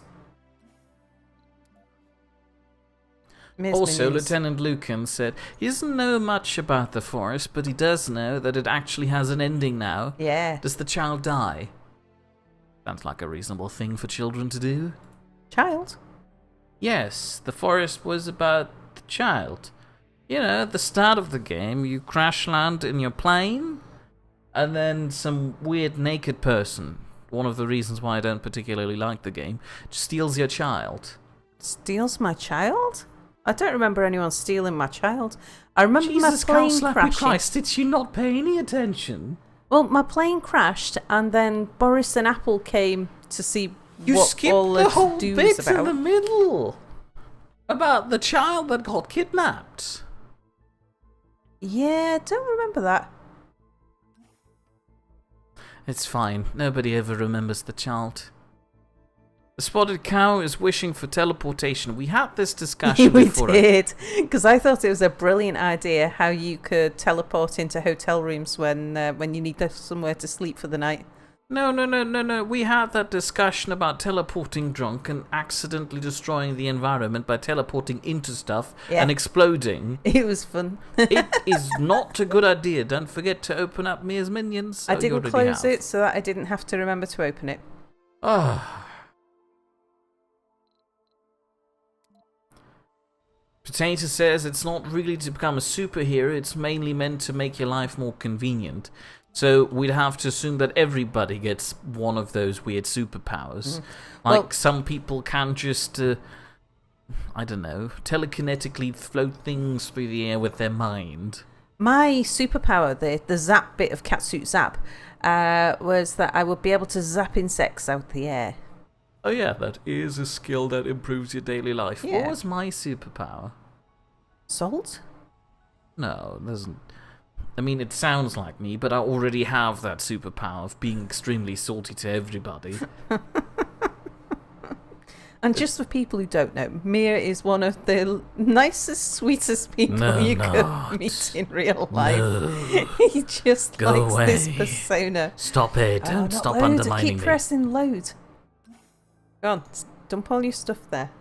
Also, Minions. Lieutenant Lucan said he doesn't know much about the forest, but he does know that it actually has an ending now. Yeah. Does the child die? Sounds like a reasonable thing for children to do. Child? Yes, the forest was about the child. At the start of the game, you crash land in your plane, and then some weird naked person, one of the reasons why I don't particularly like the game, steals your child. Steals my child? I don't remember anyone stealing my child. I remember Jesus, my plane Slappy crashing. Christ, did you not pay any attention? Well, my plane crashed, and then Boris and Apple came to see You what skipped all the the whole do bit was about. in the middle about the child that got kidnapped. Yeah, don't remember that. It's fine. Nobody ever remembers the child. The spotted cow is wishing for teleportation. We had this discussion We before. did, because I thought it was a brilliant idea how you could teleport into hotel rooms when you need somewhere to sleep for the night. No. We had that discussion about teleporting drunk and accidentally destroying the environment by teleporting into stuff and exploding. It was fun. It is not a good idea. Don't forget to open up Mia's Minions. I didn't close it so that I didn't have to remember to open it. Potato says it's not really to become a superhero, it's mainly meant to make your life more convenient. So we'd have to assume that everybody gets one of those weird superpowers. Like some people can just, I don't know, telekinetically float things through the air with their mind. My superpower, the zap bit of Catsuit Zap, was that I would be able to zap insects out the air. Oh yeah, that is a skill that improves your daily life. Yeah. What was my superpower? Salt? No, it doesn't. I mean, it sounds like me, but I already have that superpower of being extremely salty to everybody. And just for people who don't know, Mia is one of the nicest, sweetest people you could meet in real life. No. He just Go likes away. this persona. Stop it. Oh, Don't not stop loads. undermining I keep me. pressing load. Go on, dump all your stuff there.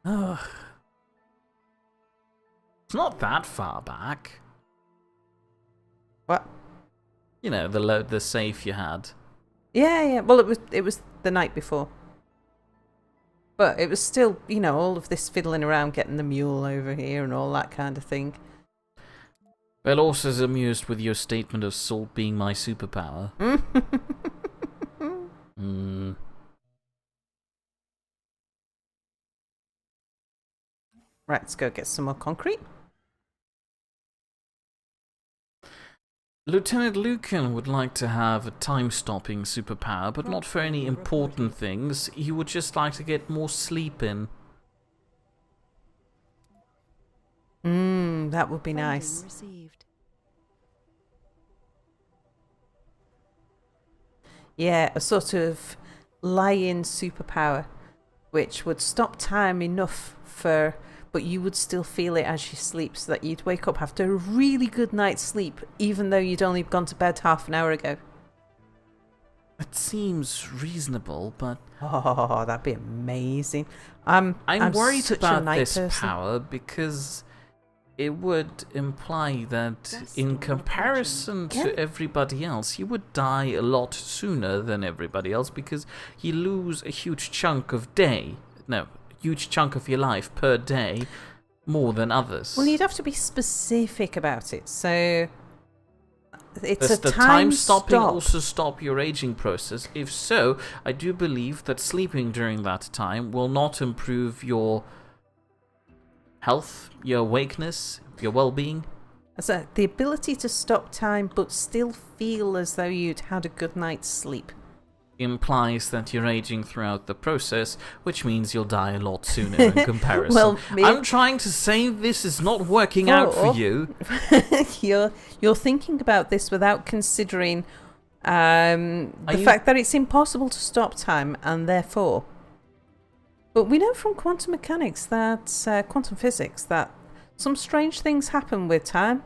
Ugh. It's not that far back. What? You know, the safe you had. Yeah. Well, it was the night before. But it was still, all of this fiddling around, getting the mule over here and all that kind of thing. Well, also is amused with your statement of salt being my superpower. Right, let's go get some more concrete. Lieutenant Lucan would like to have a time-stopping superpower, but not for any important things. He would just like to get more sleep in. That would be nice. Received. Yeah, a sort of lie-in superpower, which would stop time enough but you would still feel it as you sleep, so that you'd wake up after a really good night's sleep, even though you'd only gone to bed half an hour ago. It seems reasonable, but Oh, that'd be amazing. I'm worried such a about night this person. power because it would imply that in comparison to everybody else, you would die a lot sooner than everybody else because you lose a huge chunk of huge chunk of your life per day more than others. Well, you'd have to be specific about it. So it's Does a the time stopping stop. also stop your aging process? If so, I do believe that sleeping during that time will not improve your health, your awakeness, your well-being. So the ability to stop time but still feel as though you'd had a good night's sleep. Implies that you're aging throughout the process, which means you'll die a lot sooner in comparison. Well, I'm trying to say this is not working out for you. You're thinking about this without considering the fact that it's impossible to stop time, and therefore. But we know from quantum mechanics that quantum physics that some strange things happen with time.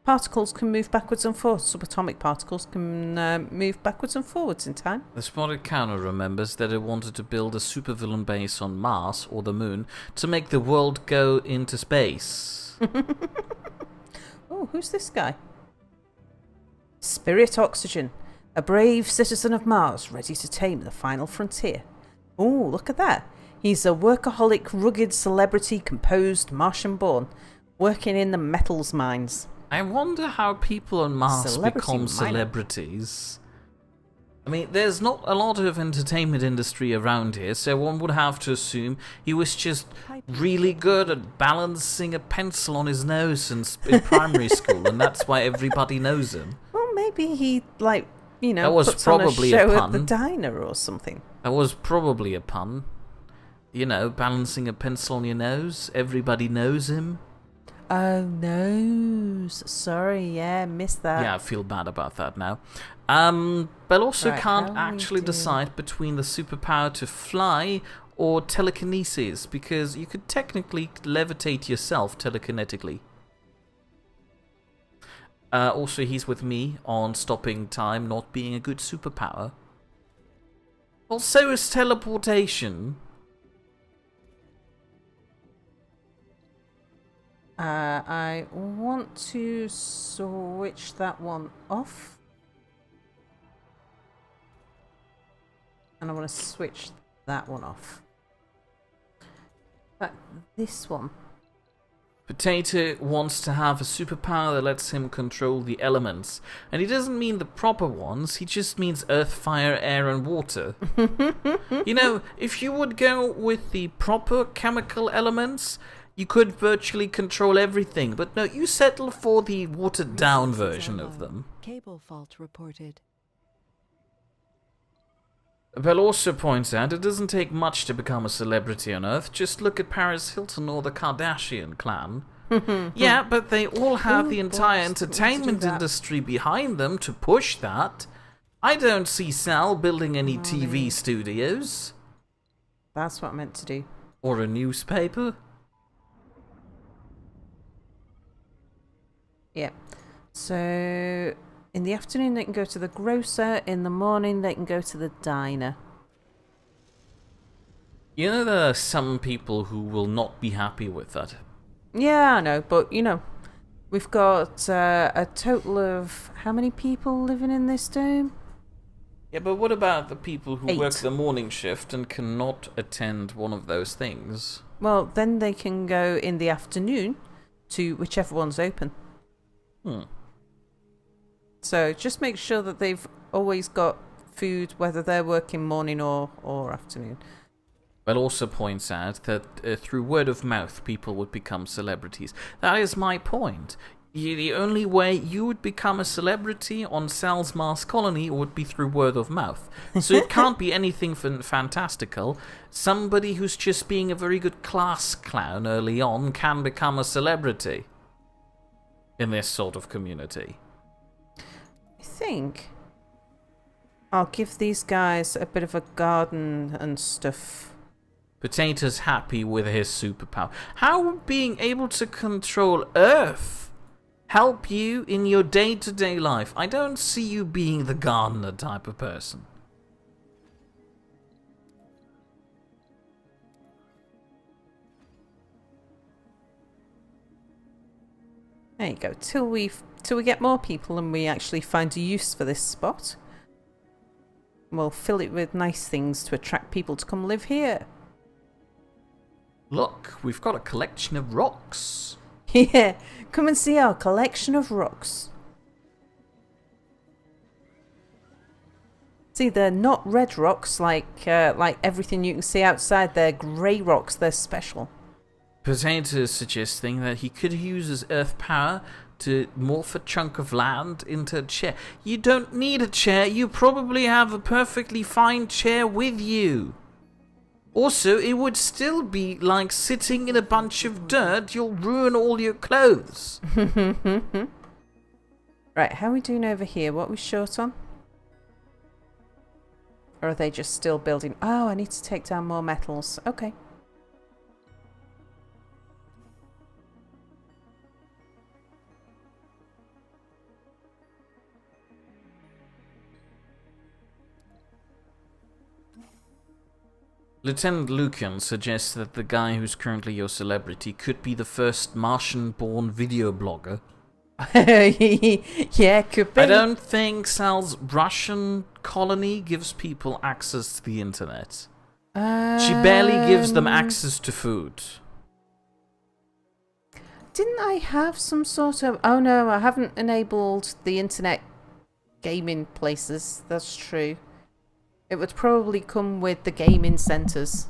Particles can move backwards and forwards. Subatomic particles can move backwards and forwards in time. The Spotted Counter remembers that it wanted to build a supervillain base on Mars or the Moon to make the world go into space. Oh, who's this guy? Spirit Oxygen, a brave citizen of Mars ready to tame the final frontier. Oh, look at that. He's a workaholic, rugged celebrity composed Martian-born, working in the metals mines. I wonder how people on Mars Celebrity become miner. celebrities. I mean, there's not a lot of entertainment industry around here, so one would have to assume he was just really good at balancing a pencil on his nose in primary school, and that's why everybody knows him. Well, maybe he, that was puts on probably a a show at pun. the diner or something. That was probably a pun. Balancing a pencil on your nose. Everybody knows him. Oh, no. Sorry, yeah, missed that. Yeah, I feel bad about that now. But also Right, can't how do actually we do- decide between the superpower to fly or telekinesis, because you could technically levitate yourself telekinetically. Also, he's with me on stopping time not being a good superpower. Well, so is teleportation. I want to switch that one off. And I want to switch that one off. This one. Potato wants to have a superpower that lets him control the elements. And he doesn't mean the proper ones, he just means earth, fire, air, and water. You know, if you would go with the proper chemical elements, you could virtually control everything. But no, you settle for the watered down version of them. Cable fault reported. Bell also points out it doesn't take much to become a celebrity on Earth. Just look at Paris Hilton or the Kardashian clan. Yeah, but they all have the entire entertainment industry behind them to push that. I don't see Sal building any TV studios. That's what I meant to do. Or a newspaper. Yeah. So, in the afternoon they can go to the grocer. In the morning they can go to the diner. You know, there are some people who will not be happy with that. Yeah, I know, but you know, we've got a total of how many people living in this dome? Yeah, but what about the people who 8. work the morning shift and cannot attend one of those things? Well, then they can go in the afternoon to whichever one's open. So just make sure that they've always got food, whether they're working morning or afternoon. Well, also points out that through word of mouth, people would become celebrities. That is my point. The only way you would become a celebrity on Sal's Mars Colony would be through word of mouth. So it can't be anything fantastical. Somebody who's just being a very good class clown early on can become a celebrity in this sort of community. I think I'll give these guys a bit of a garden and stuff. Potato's happy with his superpower. How would being able to control Earth help you in your day-to-day life? I don't see you being the gardener type of person. There you go. Till we get more people and we actually find a use for this spot, we'll fill it with nice things to attract people to come live here. Look, we've got a collection of rocks. Yeah, come and see our collection of rocks. See, they're not red rocks like everything you can see outside. They're grey rocks. They're special. Potato is suggesting that he could use his earth power to morph a chunk of land into a chair. You don't need a chair. You probably have a perfectly fine chair with you. Also, it would still be like sitting in a bunch of dirt. You'll ruin all your clothes. Right, how are we doing over here? What are we short on? Or are they just still building? Oh, I need to take down more metals. Okay. Lieutenant Lucan suggests that the guy who's currently your celebrity could be the first Martian-born video blogger. Yeah, could be. I don't think Sal's Russian colony gives people access to the internet. She barely gives them access to food. Didn't I have some sort of... Oh no, I haven't enabled the internet gaming places. That's true. It would probably come with the gaming centres.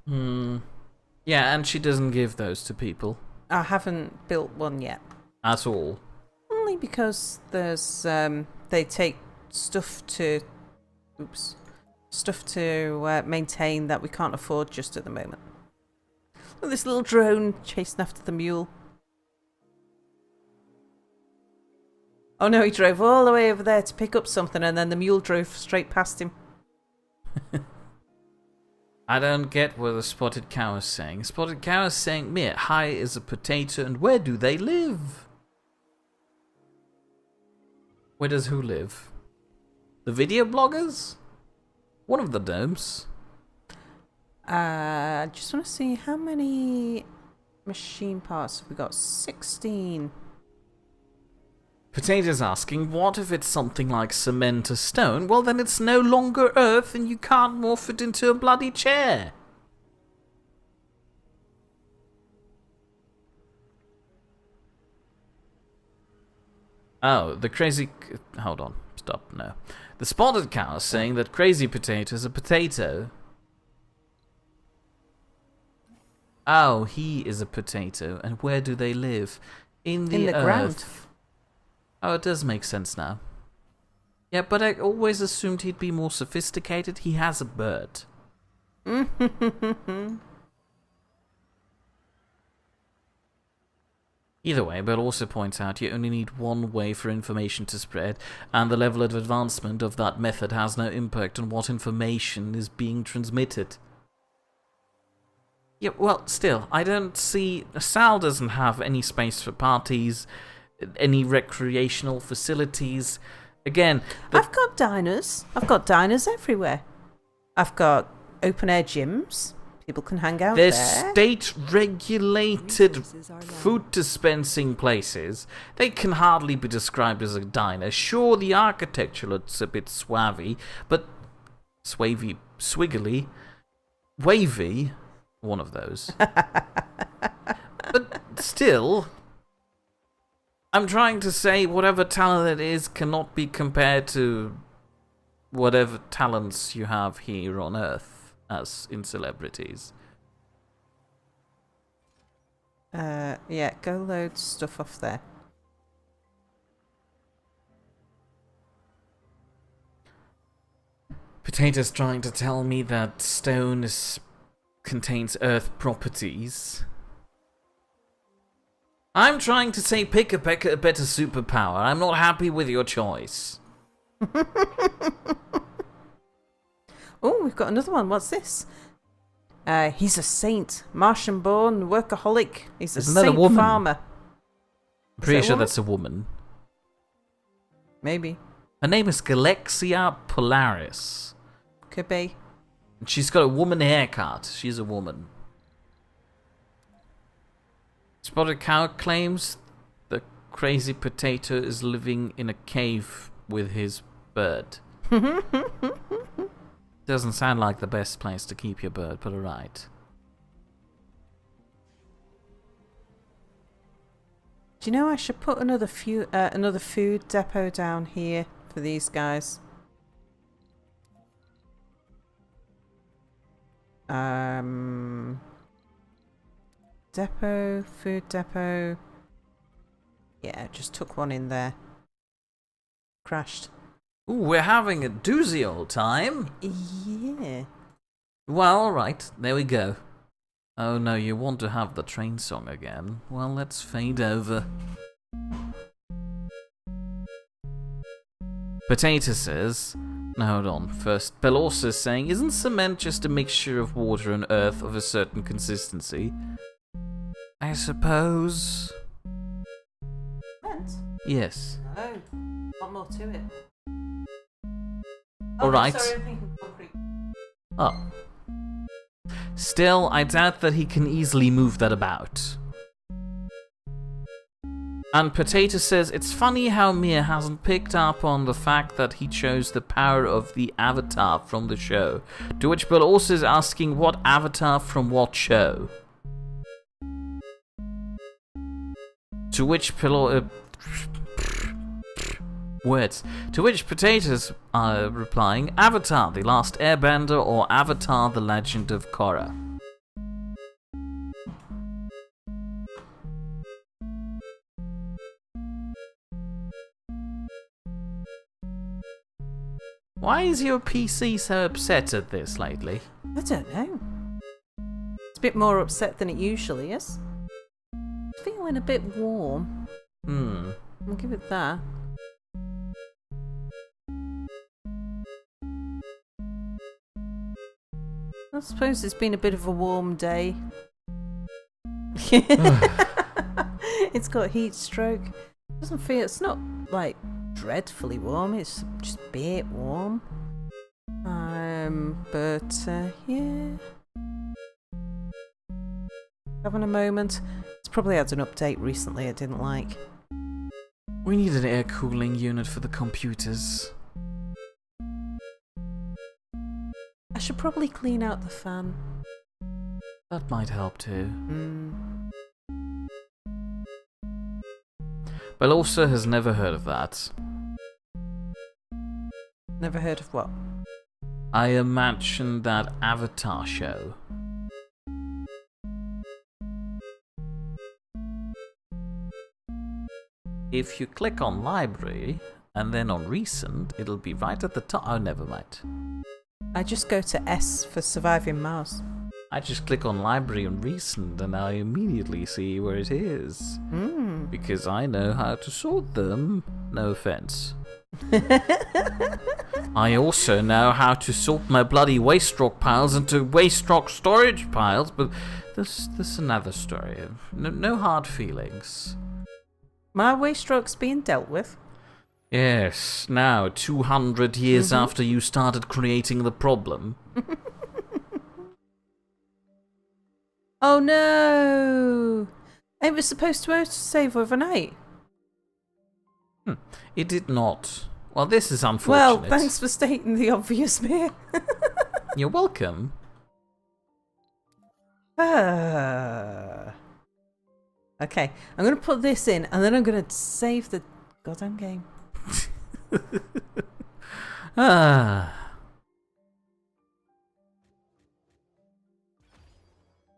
Yeah, and she doesn't give those to people. I haven't built one yet. At all. Only because there's they take stuff to maintain that we can't afford just at the moment. Look, this little drone chasing after the mule. Oh no, he drove all the way over there to pick up something and then the mule drove straight past him. I don't get what the Spotted Cow is saying. Spotted Cow is saying, Mir, hi is a potato, and where do they live? Where does who live? The video bloggers? One of the domes. I just want to see how many machine parts have we got? 16. Potato's asking, what if it's something like cement or stone? Well, then it's no longer earth and you can't morph it into a bloody chair. Oh, the crazy... Hold on. Stop. No. The spotted cow is saying that Crazy Potato is a potato. Oh, he is a potato. And where do they live? In the earth. ground. Oh, it does make sense now. Yeah, but I always assumed he'd be more sophisticated. He has a bird. Either way, Bill also points out you only need one way for information to spread, and the level of advancement of that method has no impact on what information is being transmitted. Yeah, well, still, I don't see... Sal doesn't have any space for parties, any recreational facilities. Again... I've got diners. I've got diners everywhere. I've got open-air gyms. People can hang out They're there. state-regulated Resources are food dispensing places. They can hardly be described as a diner. Sure, the architecture looks a bit swavy, but... Swavy, swiggly, wavy... One of those. But still, I'm trying to say whatever talent it is cannot be compared to whatever talents you have here on Earth as in celebrities. Yeah, go load stuff off there. Potato's trying to tell me that stone contains Earth properties. I'm trying to say pick a better superpower. I'm not happy with your choice. Oh, we've got another one. What's this? He's a saint, Martian-born workaholic. He's a Isn't that a saint woman? farmer. Pretty a sure woman? that's a woman. Maybe. Her name is Galexia Polaris. Could be. And she's got a woman haircut. She's a woman. Spotted Cow claims the Crazy Potato is living in a cave with his bird. Doesn't sound like the best place to keep your bird, but alright. Do you know I should put another food depot down here for these guys? Food depot. Yeah, just took one in there. Crashed. Ooh, we're having a doozy old time. Yeah. Well, alright, there we go. Oh no, you want to have the train song again? Well, let's fade over. Potato says... No, hold on. First, Belorsa is saying, isn't cement just a mixture of water and earth of a certain consistency? I suppose... Cement? Yes. No. Not more to it. Alright. Sorry, I'm thinking concrete. Oh. Still, I doubt that he can easily move that about. And Potato says, it's funny how Mia hasn't picked up on the fact that he chose the power of the avatar from the show. To which Bill also is asking, what avatar from what show? To which words. To which Potatoes are replying, Avatar, The Last Airbender, or Avatar, The Legend of Korra. Why is your PC so upset at this lately? I don't know. It's a bit more upset than it usually is. Feeling a bit warm. I'll give it that. I suppose it's been a bit of a warm day. It's got heat stroke. Doesn't feel, it's not like dreadfully warm, it's just a bit warm. Yeah. Having a moment. It's probably had an update recently I didn't like. We need an air cooling unit for the computers. I should probably clean out the fan. That might help too. Well, also has never heard of that. Never heard of what? I imagine that Avatar show. If you click on library and then on recent, it'll be right at the top. Oh, never mind. I just go to S for surviving Mars. I just click on library and recent and I immediately see where it is. Because I know how to sort them. No offense. I also know how to sort my bloody waste rock piles into waste rock storage piles, but this is another story. No hard feelings. My waste rock's being dealt with. Yes, now 200 years after you started creating the problem. Oh no! It was supposed to autosave overnight. It did not. Well, this is unfortunate. Well, thanks for stating the obvious, Mir. You're welcome. Okay, I'm going to put this in, and then I'm going to save the goddamn game.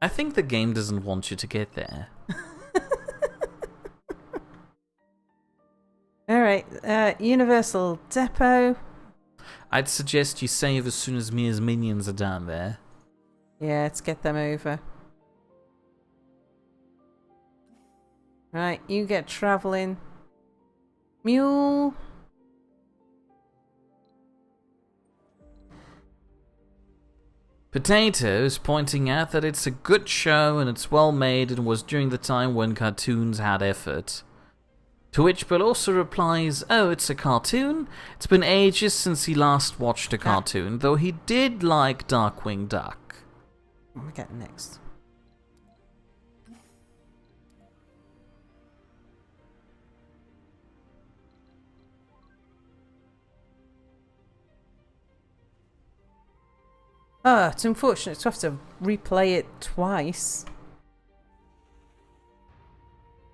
I think the game doesn't want you to get there. Alright, Universal Depot. I'd suggest you save as soon as Mia's minions are down there. Yeah, let's get them over. Right, you get travelling. Mule. Potatoes pointing out that it's a good show and it's well made and was during the time when cartoons had effort. To which Bill also replies, oh, it's a cartoon? It's been ages since he last watched a cartoon, though he did like Darkwing Duck. What are we getting next? Oh, it's unfortunate to have to replay it twice.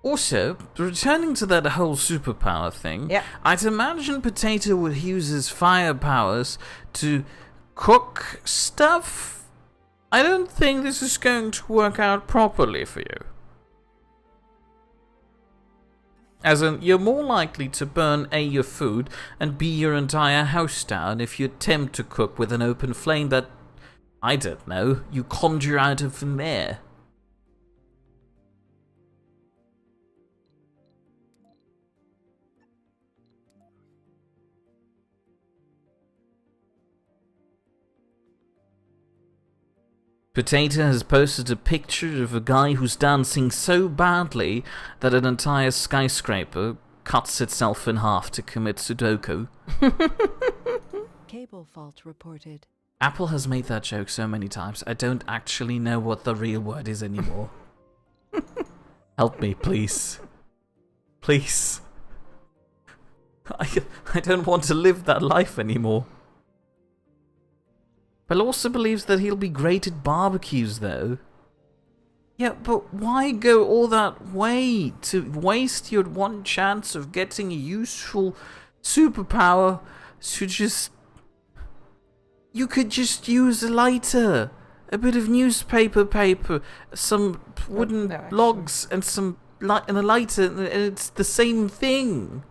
Also, returning to that whole superpower thing, Yep. I'd imagine Potato would use his fire powers to cook stuff. I don't think this is going to work out properly for you. As in, you're more likely to burn A, your food, and B, your entire house down if you attempt to cook with an open flame that, I don't know, you conjure out of thin air. Potato has posted a picture of a guy who's dancing so badly that an entire skyscraper cuts itself in half to commit Sudoku. Cable fault reported. Apple has made that joke so many times, I don't actually know what the real word is anymore. Help me, please. Please. I don't want to live that life anymore. Bill also believes that he'll be great at barbecues, though. Yeah, but why go all that way to waste your one chance of getting a useful superpower to just... You could just use a lighter, a bit of newspaper paper, some wooden logs, and and a lighter, and it's the same thing.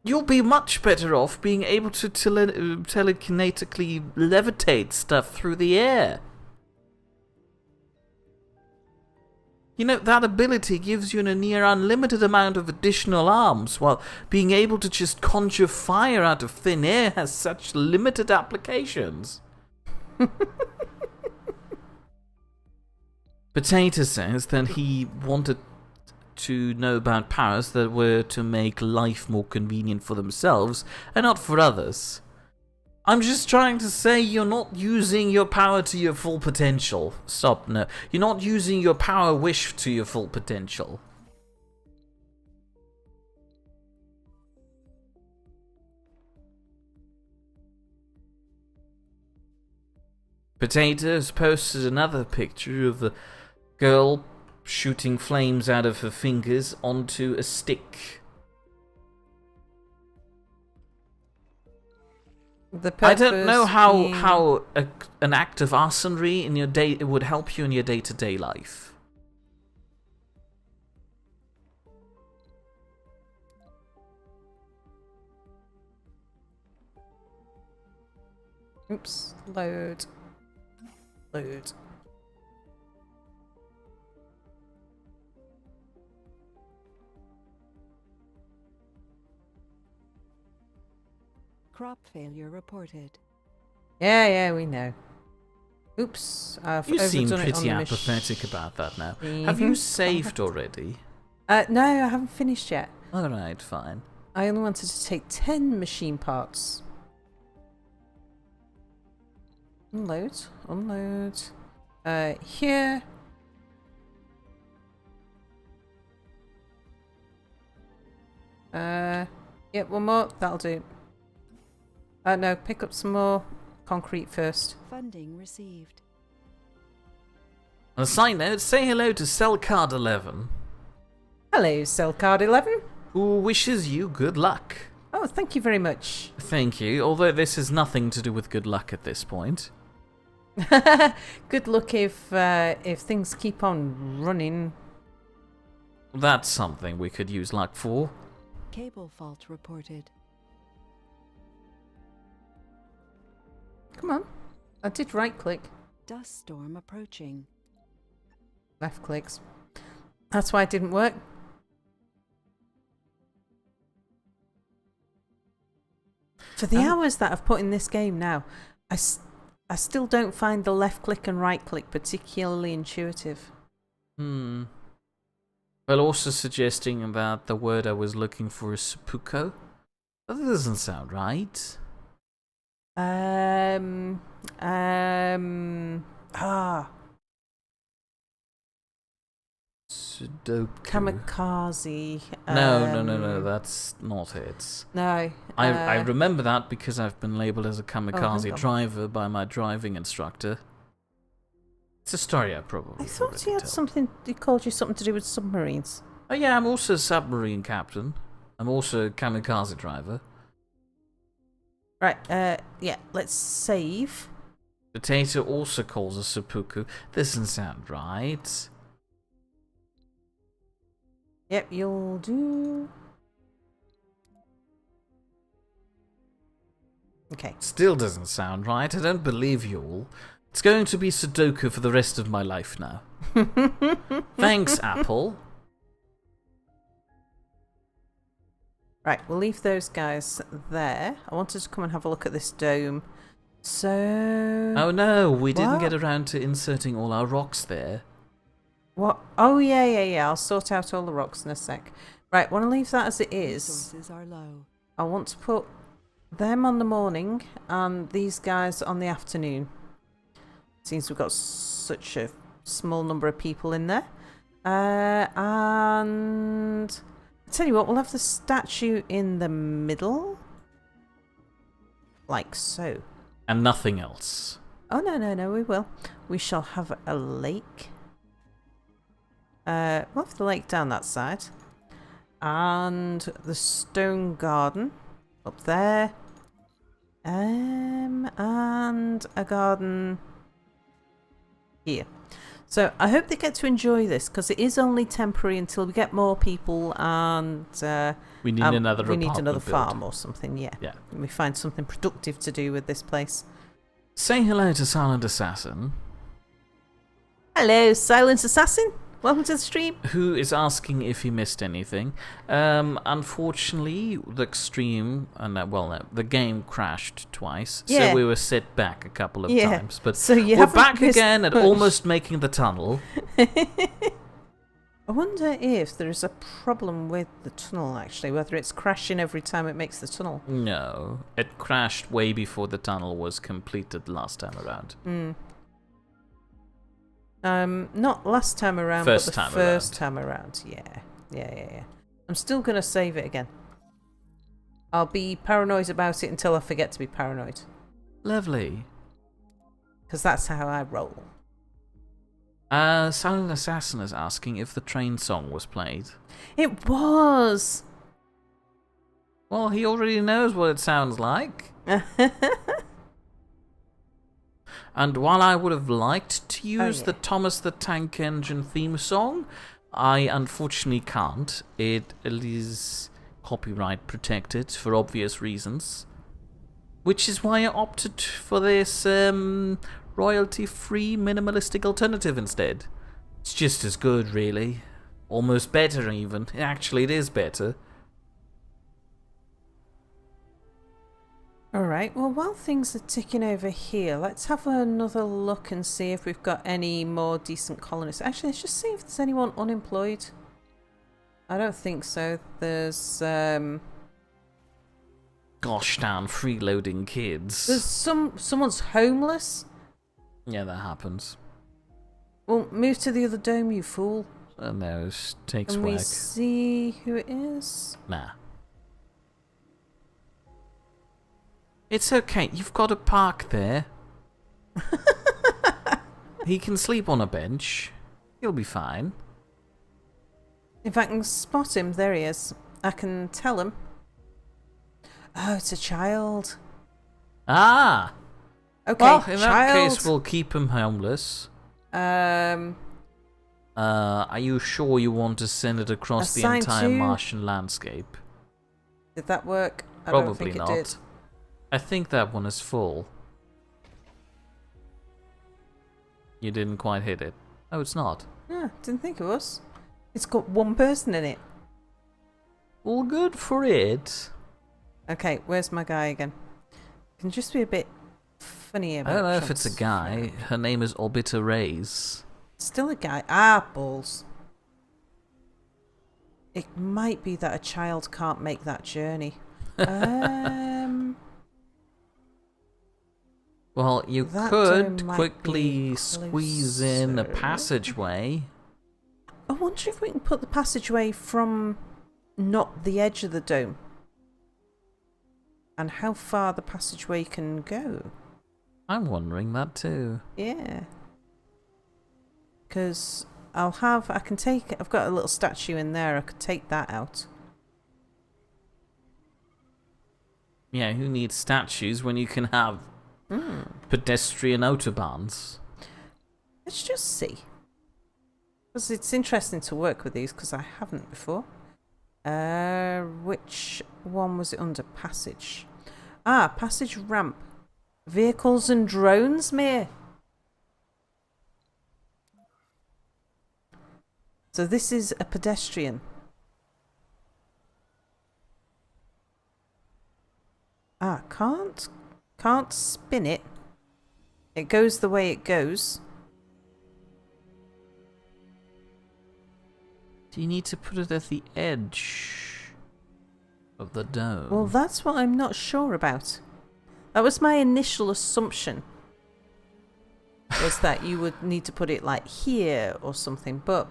You'll be much better off being able to telekinetically levitate stuff through the air. You know, that ability gives you a near unlimited amount of additional arms, while being able to just conjure fire out of thin air has such limited applications. Potato says that he wanted to know about powers that were to make life more convenient for themselves and not for others. I'm just trying to say you're not using your power to your full potential. Stop, no. You're not using your power wish to your full potential. Potatoes posted another picture of a girl shooting flames out of her fingers onto a stick. I don't know how an act of arsonry in your day would help you in your day-to-day life. Oops, load. Load. Crop failure reported. Yeah, we know. Oops, I've You seem overdone it on pretty the apathetic about that now. Have you saved already? No, I haven't finished yet. Alright, fine. I only wanted to take 10 machine parts. Unload, unload. Here. Yep, one more. That'll do. No, pick up some more concrete first. Funding received. On a side note, say hello to Cellcard 11, Hello, Cellcard 11. who wishes you good luck. Oh, thank you very much. Thank you, although this has nothing to do with good luck at this point. Good luck if things keep on running. That's something we could use luck for. Cable fault reported. Come on. I did right click. Dust storm approaching. Left clicks. That's why it didn't work. For the hours that I've put in this game now, I still don't find the left click and right click particularly intuitive. Well, also suggesting that the word I was looking for is seppuku. That doesn't sound right. Sudoku. Kamikaze. No, that's not it. No. I remember that because I've been labelled as a kamikaze hang on. driver by my driving instructor. It's a story I probably I thought already he had told. something. He called you something to do with submarines. Oh yeah, I'm also a submarine captain. I'm also a kamikaze driver. Right. Yeah. Let's save. Potato also calls a seppuku. Doesn't sound right. Yep. You'll do. Okay. Still doesn't sound right. I don't believe you all. It's going to be Sudoku for the rest of my life now. Thanks, Apple. Right, we'll leave those guys there. I wanted to come and have a look at this dome. So... Oh no, we didn't What? get around to inserting all our rocks there. What? Oh, yeah. I'll sort out all the rocks in a sec. Right, want to leave that as it is. Resources are low. I want to put them on the morning and these guys on the afternoon. Seems we've got such a small number of people in there. And... I tell you what, we'll have the statue in the middle. Like so. And nothing else. Oh, no, we will. We shall have a lake. We'll have the lake down that side. And the garden up there. And a garden here. So I hope they get to enjoy this because it is only temporary until we get more people and We need another we need apartment another build. farm or something. Yeah. Yeah. And we find something productive to do with this place. Say hello to Silent Assassin, Hello, Silent Assassin. Welcome to the stream. who is asking if he missed anything. Unfortunately, the stream, the game crashed twice, Yeah. so we were set back a couple of Yeah. times. But So you we're haven't back missed again at much. almost making the tunnel. I wonder if there is a problem with the tunnel, actually, whether it's crashing every time it makes the tunnel. No, it crashed way before the tunnel was completed last time around. Not last time around, First but the time first around. time around. Yeah. I'm still going to save it again. I'll be paranoid about it until I forget to be paranoid. Lovely. Because that's how I roll. Silent Assassin is asking if the train song was played. It was! Well, he already knows what it sounds like. And while I would have liked to use the Thomas the Tank Engine theme song, I unfortunately can't. It is copyright protected for obvious reasons. Which is why I opted for this royalty-free minimalistic alternative instead. It's just as good, really. Almost better, even. Actually, it is better. Alright, well, while things are ticking over here, let's have another look and see if we've got any more decent colonists. Actually, let's just see if there's anyone unemployed. I don't think so. There's, Gosh darn freeloading kids. There's someone's homeless. Yeah, that happens. Well, move to the other dome, you fool. No, it takes Can work. we see who it is? Nah. It's okay, you've got a park there. He can sleep on a bench. He'll be fine. If I can spot him, there he is. I can tell him. Oh, it's a child. Ah! Okay, Well, in that child. case, we'll keep him homeless. Um, Are you sure you want to send it across the Assigned entire to- Martian landscape? did that work? I don't Probably think not. it did. I think that one is full. You didn't quite hit it. Oh, it's not. Yeah, didn't think it was. It's got one person in it. All good for it. Okay, where's my guy again? Can just be a bit funny about I don't know if it's a transfer. guy. Her name is Orbita Reyes. Still a guy. Ah, balls. It might be that a child can't make that journey. Well, you That could dome might quickly be squeeze in a closer. passageway. I wonder if we can put the passageway from not the edge of the dome. And how far the passageway can go. I'm wondering that too. Yeah. Because I've got a little statue in there, I could take that out. Yeah, who needs statues when you can have pedestrian autobahns? Let's just see. Because it's interesting to work with these, because I haven't before. Which one was it under? Passage. Ah, passage ramp. Vehicles and drones, Mir. So this is a pedestrian. Ah, can't spin it. It goes the way it goes. Do you need to put it at the edge of the dome? Well, that's what I'm not sure about. That was my initial assumption. Was that you would need to put it like here or something. But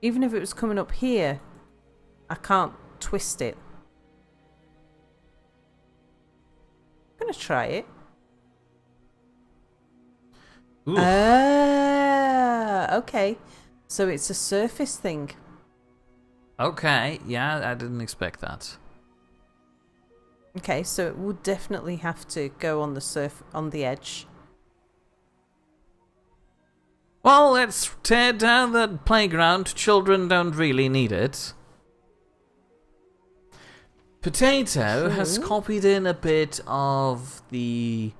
even if it was coming up here, I can't twist it. I'm going to try it. Ooh. Ah, okay. So it's a surface thing. Okay, yeah, I didn't expect that. Okay, so it would definitely have to go on the edge. Well, let's tear down the playground. Children don't really need it. Potato has copied in a bit of the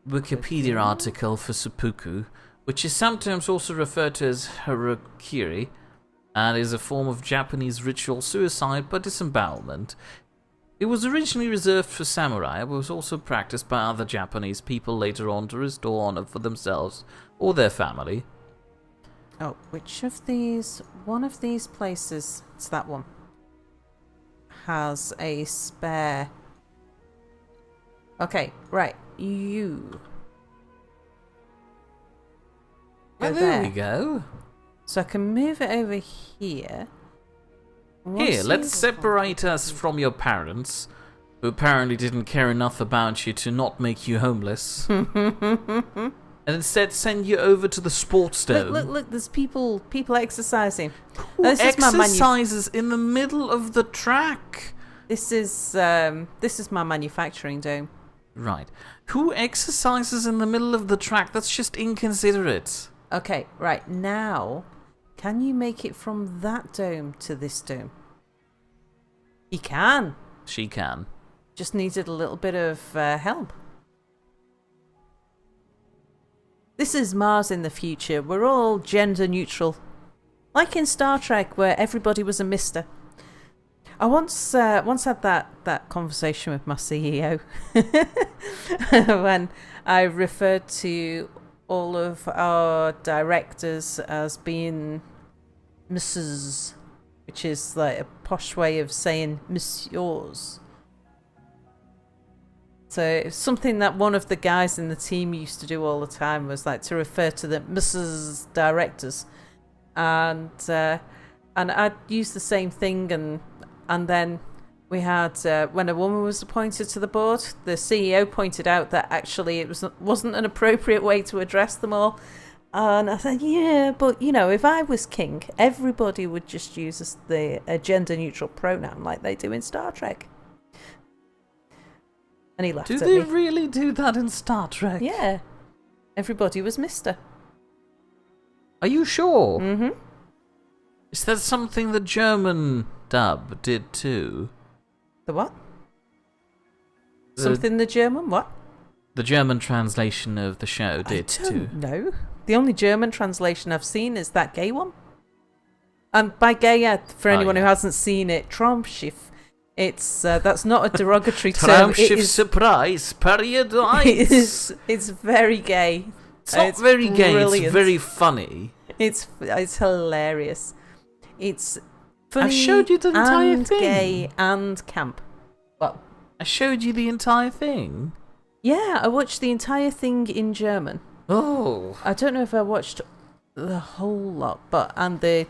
Wikipedia article for seppuku, which is sometimes also referred to as harakiri, and is a form of Japanese ritual suicide by disembowelment. It was originally reserved for samurai, but was also practiced by other Japanese people later on to restore honor for themselves or their family. Oh, which of these? One of these places, it's that one, has a spare. Okay, right, you. Go Oh, there we go. So I can move it over here. Here, let's separate us from your parents, who apparently didn't care enough about you to not make you homeless. and instead send you over to the sports dome. Look, there's people exercising. Who This is my exercises in the middle of the track? This is my manufacturing dome. Right. Who exercises in the middle of the track? That's just inconsiderate. Okay, right, now, can you make it from that dome to this dome? You can. She can. Just needed a little bit of help. This is Mars in the future. We're all gender neutral. Like in Star Trek, where everybody was a mister. I once had that conversation with my CEO when I referred to all of our directors as being Mrs., which is like a posh way of saying Messieurs. So it's something that one of the guys in the team used to do all the time, was like to refer to the Mrs. directors, and I'd use the same thing, and then we had when a woman was appointed to the board, the CEO pointed out that actually it wasn't an appropriate way to address them all. And I said, yeah, but you know, if I was king, everybody would just use a gender-neutral pronoun like they do in Star Trek. And he laughed Do at they me. really do that in Star Trek? Yeah, everybody was Mister. Are you sure? Mm-hmm. Is that something the German dub did too? The what? The- Something the German what? The German translation of the show did too. No. The only German translation I've seen is that gay one. And by gay, for anyone who hasn't seen it, Traumschiff. It's that's not a derogatory term. Traumschiff surprise paradise. It's very gay. It's not very gay. brilliant. It's very funny. It's hilarious. It's funny. I showed you the entire and thing. Gay and camp. Well, I showed you the entire thing. yeah, I watched the entire thing in German. Oh, I don't know if I watched the whole lot, but and the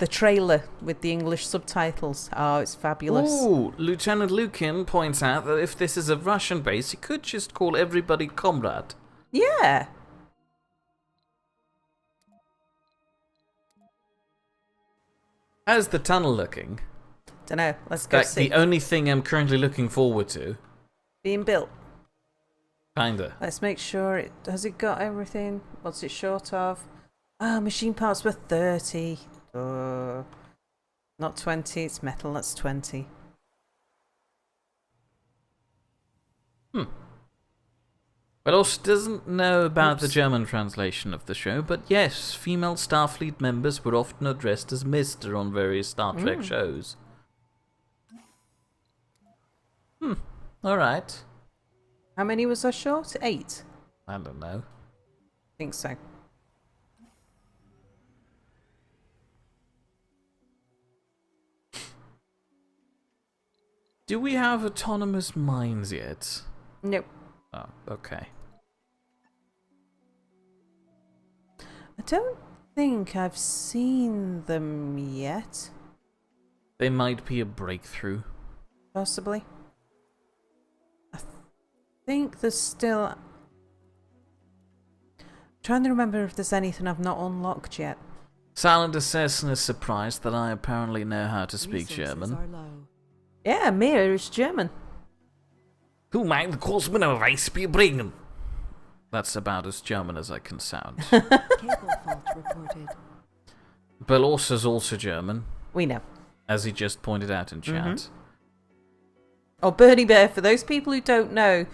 trailer with the English subtitles. Oh, it's fabulous. ooh! Lieutenant Lukin points out that if this is a Russian base, he could just call everybody comrade. Yeah. How's the tunnel looking? Don't know. Let's go Like see. the only thing I'm currently looking forward to. Being built. Kinda. Let's make sure it has it got everything. What's it short of? Ah, machine parts were 30. Not 20. It's metal. That's 20. Well, also doesn't know about the Oops. German translation of the show, but yes, female Starfleet members were often addressed as Mr. on various Star Trek shows. Alright. How many was I short? 8. I don't know. I think so. Do we have autonomous mines yet? Nope. Oh, okay. I don't think I've seen them yet. They might be a breakthrough. Possibly. I think there's still... trying to remember if there's anything I've not unlocked yet. Silent Assassin is surprised that I apparently know how to speak Resources German. are low. Yeah, Mia is German. Who mag de kosmen een wijsbier brengen? That's about as German as I can sound. Cable fault reported. Belos is also German, We know. as he just pointed out in chat. Oh, Bernie Bear, for those people who don't know,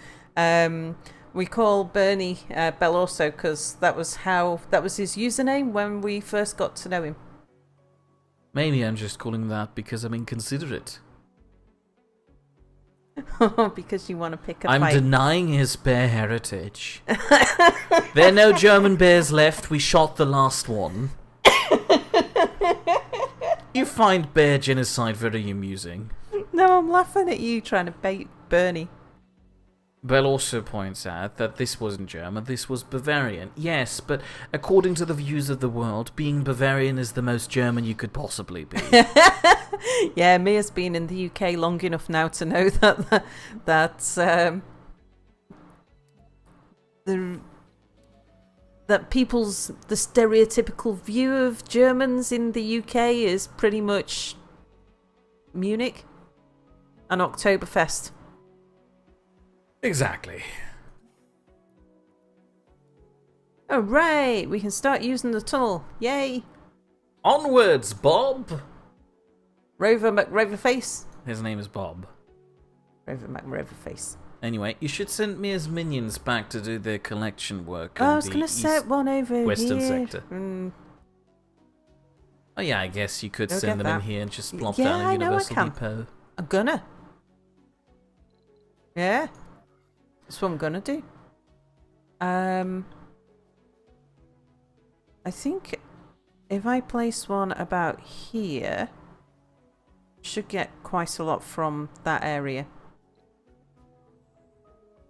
we call Bernie Belloso because that was his username when we first got to know him. Maybe I'm just calling that because I'm inconsiderate. Because you want to pick a I'm fight. denying his bear heritage. There are no German bears left. We shot the last one. You find bear genocide very amusing. No, I'm laughing at you trying to bait Bernie. Bell also points out that this wasn't German, this was Bavarian. Yes, but according to the views of the world, being Bavarian is the most German you could possibly be. Yeah, Mia's been in the UK long enough now to know that that the stereotypical view of Germans in the UK is pretty much Munich and Oktoberfest. Exactly. Oh, right, we can start using the tunnel. Yay! Onwards, Bob! Rover McRoverface. His name is Bob. Rover McRoverface. Anyway, you should send me as minions back to do their collection work. Oh, I was going to set one over Western here. sector. Mm. Oh yeah, I guess you could Go send get them in that. here and just plop Yeah, down I in know I Universal can. Depot. I'm gonna. Yeah. That's what I'm gonna do. I think if I place one about here, should get quite a lot from that area.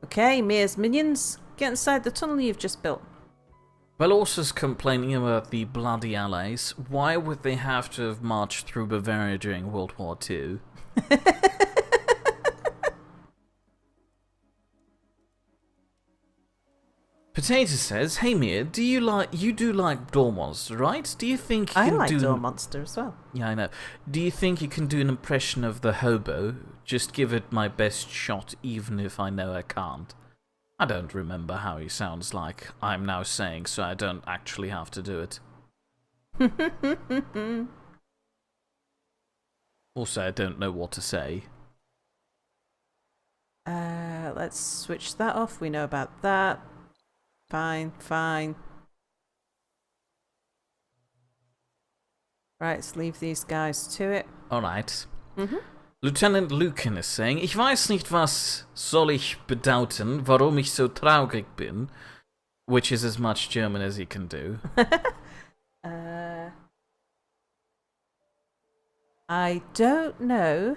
Okay, Mia's minions, get inside the tunnel you've just built. Belorsa's complaining about the bloody allies. Why would they have to have marched through Bavaria during World War II? Potato says, "Hey Mia, you do like Door Monster, right? Do you think you I can like do Door Monster as well. Yeah, I know. Do you think you can do an impression of the hobo? Just give it my best shot, even if I know I can't. I don't remember how he sounds like. I'm now saying, so I don't actually have to do it. Also, I don't know what to say. Let's switch that off. We know about that. Fine, fine. Right, let's leave these guys to it. Alright. Mhm. Lieutenant Lucan is saying, ich weiß nicht, was soll ich bedeuten, warum ich so traurig bin, which is as much German as he can do. I don't know.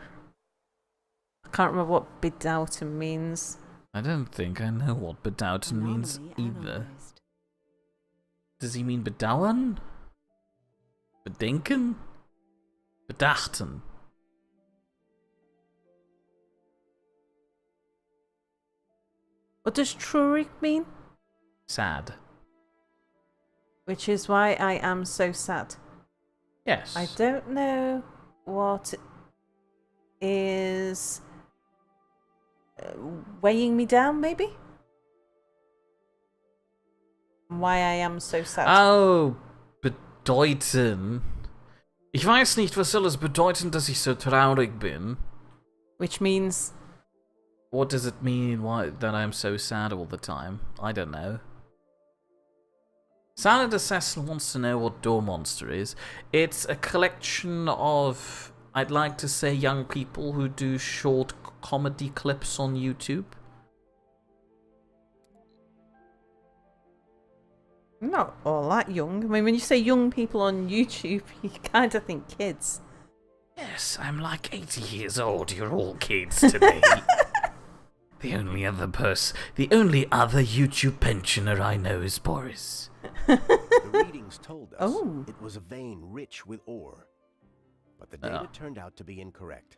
I can't remember what bedauten means. I don't think I know what bedauten means Anomaly either. analyzed. Does he mean bedauern? Bedenken? Bedachten? What does traurig mean? Sad. Which is why I am so sad. Yes. I don't know what is weighing me down, maybe? Why I am so sad. Oh, bedeuten. Ich weiß nicht, was soll es bedeuten, dass ich so traurig bin. Which means... What does it mean that I'm so sad all the time? I don't know. Silent Assassin wants to know what Door Monster is. It's a collection of, I'd like to say, young people who do short comedy clips on YouTube. Not all that young. I mean, when you say young people on YouTube, you kind of think kids. Yes, I'm like 80 years old. You're all kids to me. The only other YouTube pensioner I know is Boris. The readings told us Oh. it was a vein rich with ore, but the data turned out to be incorrect.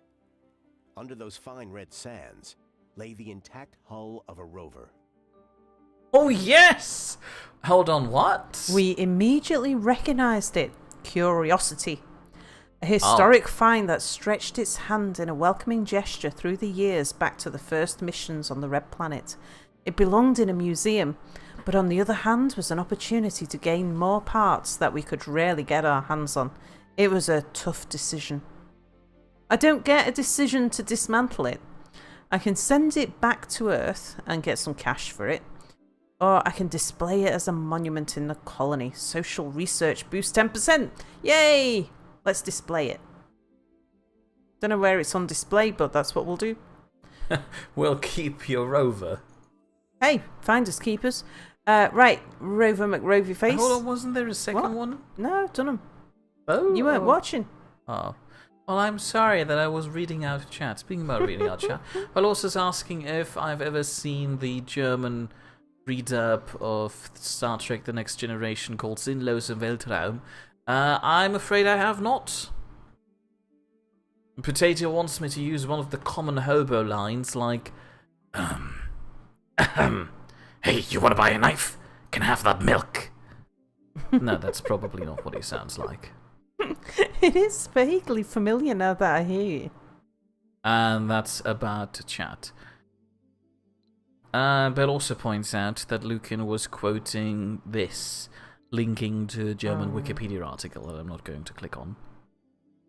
Under those fine red sands lay the intact hull of a rover. Oh, yes! Hold on, what? We immediately recognised it. Curiosity. A historic find that stretched its hand in a welcoming gesture through the years back to the first missions on the Red Planet. It belonged in a museum, but on the other hand was an opportunity to gain more parts that we could rarely get our hands on. It was a tough decision. I don't get a decision to dismantle it. I can send it back to Earth and get some cash for it. Or I can display it as a monument in the colony. Social research boost 10%. Yay! Let's display it. Don't know where it's on display, but that's what we'll do. We'll keep your rover. Hey, finders keepers. Right, Rover McRoverface. Hold on, wasn't there a second What? one? No, done 'em. Oh. You weren't watching. Oh. Well, I'm sorry that I was reading out chat. Speaking about reading out chat, Velosa's asking if I've ever seen the German redub of Star Trek The Next Generation called Sinnlose im Weltraum. I'm afraid I have not. Potato wants me to use one of the common hobo lines like, Hey, you want to buy a knife? Can I have that milk? No, that's probably not what he sounds like. It is vaguely familiar now that I hear you. And that's about to chat. But also points out that Lucan was quoting this, linking to a German Wikipedia article that I'm not going to click on.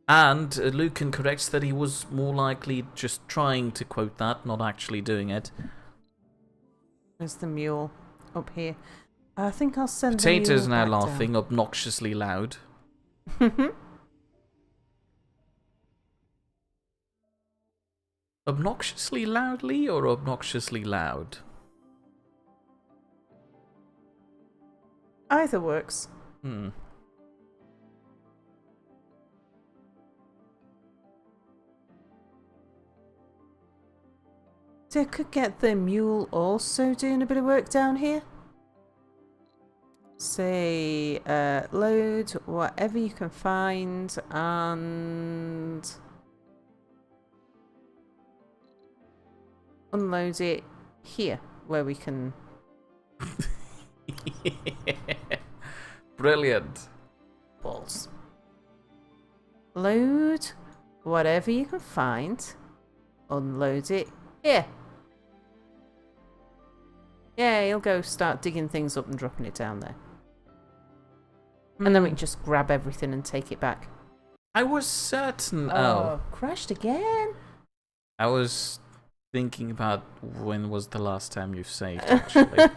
And Lucan corrects that he was more likely just trying to quote that, not actually doing it. There's the mule up here. I think I'll send Potato's the now mule back laughing obnoxiously loud. down. Obnoxiously loudly or obnoxiously loud? Either works. So I could get the mule also doing a bit of work down here. Say, load whatever you can find and unload it here where we can. Brilliant. Balls. Load whatever you can find, unload it here. Yeah, he'll go start digging things up and dropping it down there. And then we can just grab everything and take it back. I was certain. Crashed again. I was thinking about when was the last time you've saved, actually.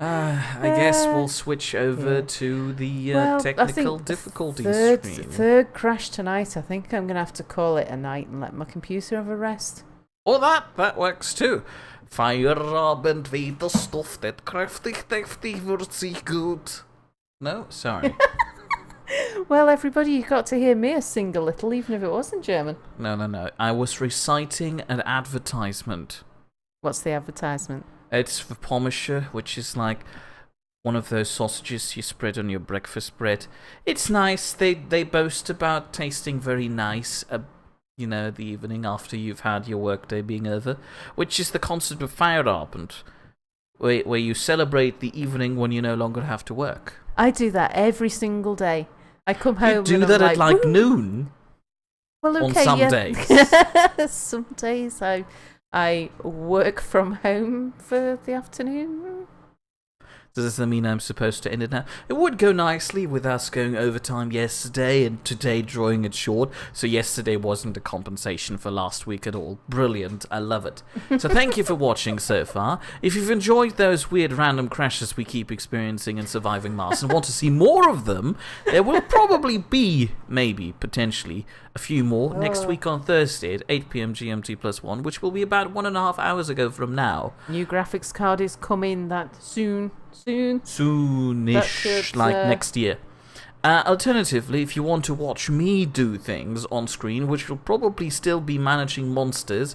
I guess we'll switch over to the technical difficulties screen. Third crash tonight. I think I'm going to have to call it a night and let my computer have a rest. Oh, that works too. Feierabend wieder Stoff, das kräftig, deftig wird sich gut. No? Sorry. Well, everybody, you got to hear me sing a little, even if it wasn't German. No. I was reciting an advertisement. What's the advertisement? It's for Pommes, which is like one of those sausages you spread on your breakfast bread. It's nice. They boast about tasting very nice, the evening after you've had your workday being over, which is the concept of Feierabend, where you celebrate the evening when you no longer have to work. I do that every single day. I come home. You do and that I'm at like "Woo!" noon? Well, okay, on some yeah. days. Some days I work from home for the afternoon. Does that mean I'm supposed to end it now? It would go nicely with us going overtime yesterday and today drawing it short. So yesterday wasn't a compensation for last week at all. Brilliant. I love it. So thank you for watching so far. If you've enjoyed those weird random crashes we keep experiencing in Surviving Mars and want to see more of them, there will probably be, maybe, potentially, a few more next week on Thursday at 8 PM GMT +1, which will be about 1.5 hours ago from now. New graphics card is coming that soon. Soonish, like next year. Alternatively, if you want to watch me do things on screen, which will probably still be managing monsters,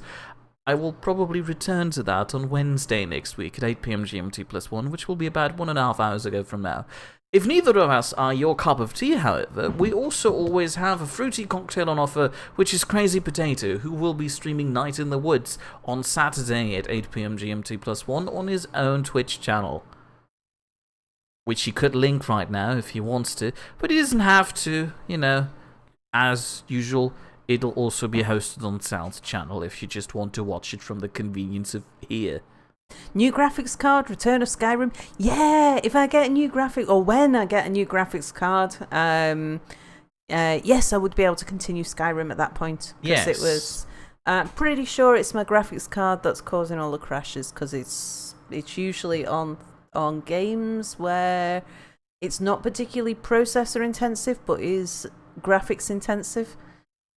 I will probably return to that on Wednesday next week at 8 PM GMT +1, which will be about 1.5 hours ago from now. If neither of us are your cup of tea, however, we also always have a fruity cocktail on offer, which is Crazy Potato, who will be streaming Night in the Woods on Saturday at 8 PM GMT +1 on his own Twitch channel, which he could link right now if he wants to, but he doesn't have to, as usual. It'll also be hosted on Sal's channel if you just want to watch it from the convenience of here. New graphics card, Return of Skyrim. Yeah, if I get a new graphic, or when I get a new graphics card, yes, I would be able to continue Skyrim at that point. Yes. It was, pretty sure it's my graphics card that's causing all the crashes, because it's usually on games where it's not particularly processor intensive, but is graphics intensive.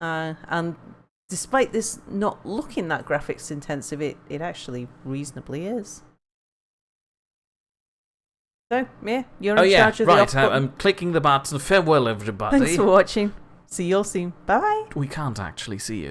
And despite this not looking that graphics intensive, it actually reasonably is. So, yeah, you're in charge of the off button. I'm clicking the button. Farewell, everybody. Thanks for watching. See you all soon. Bye. We can't actually see you.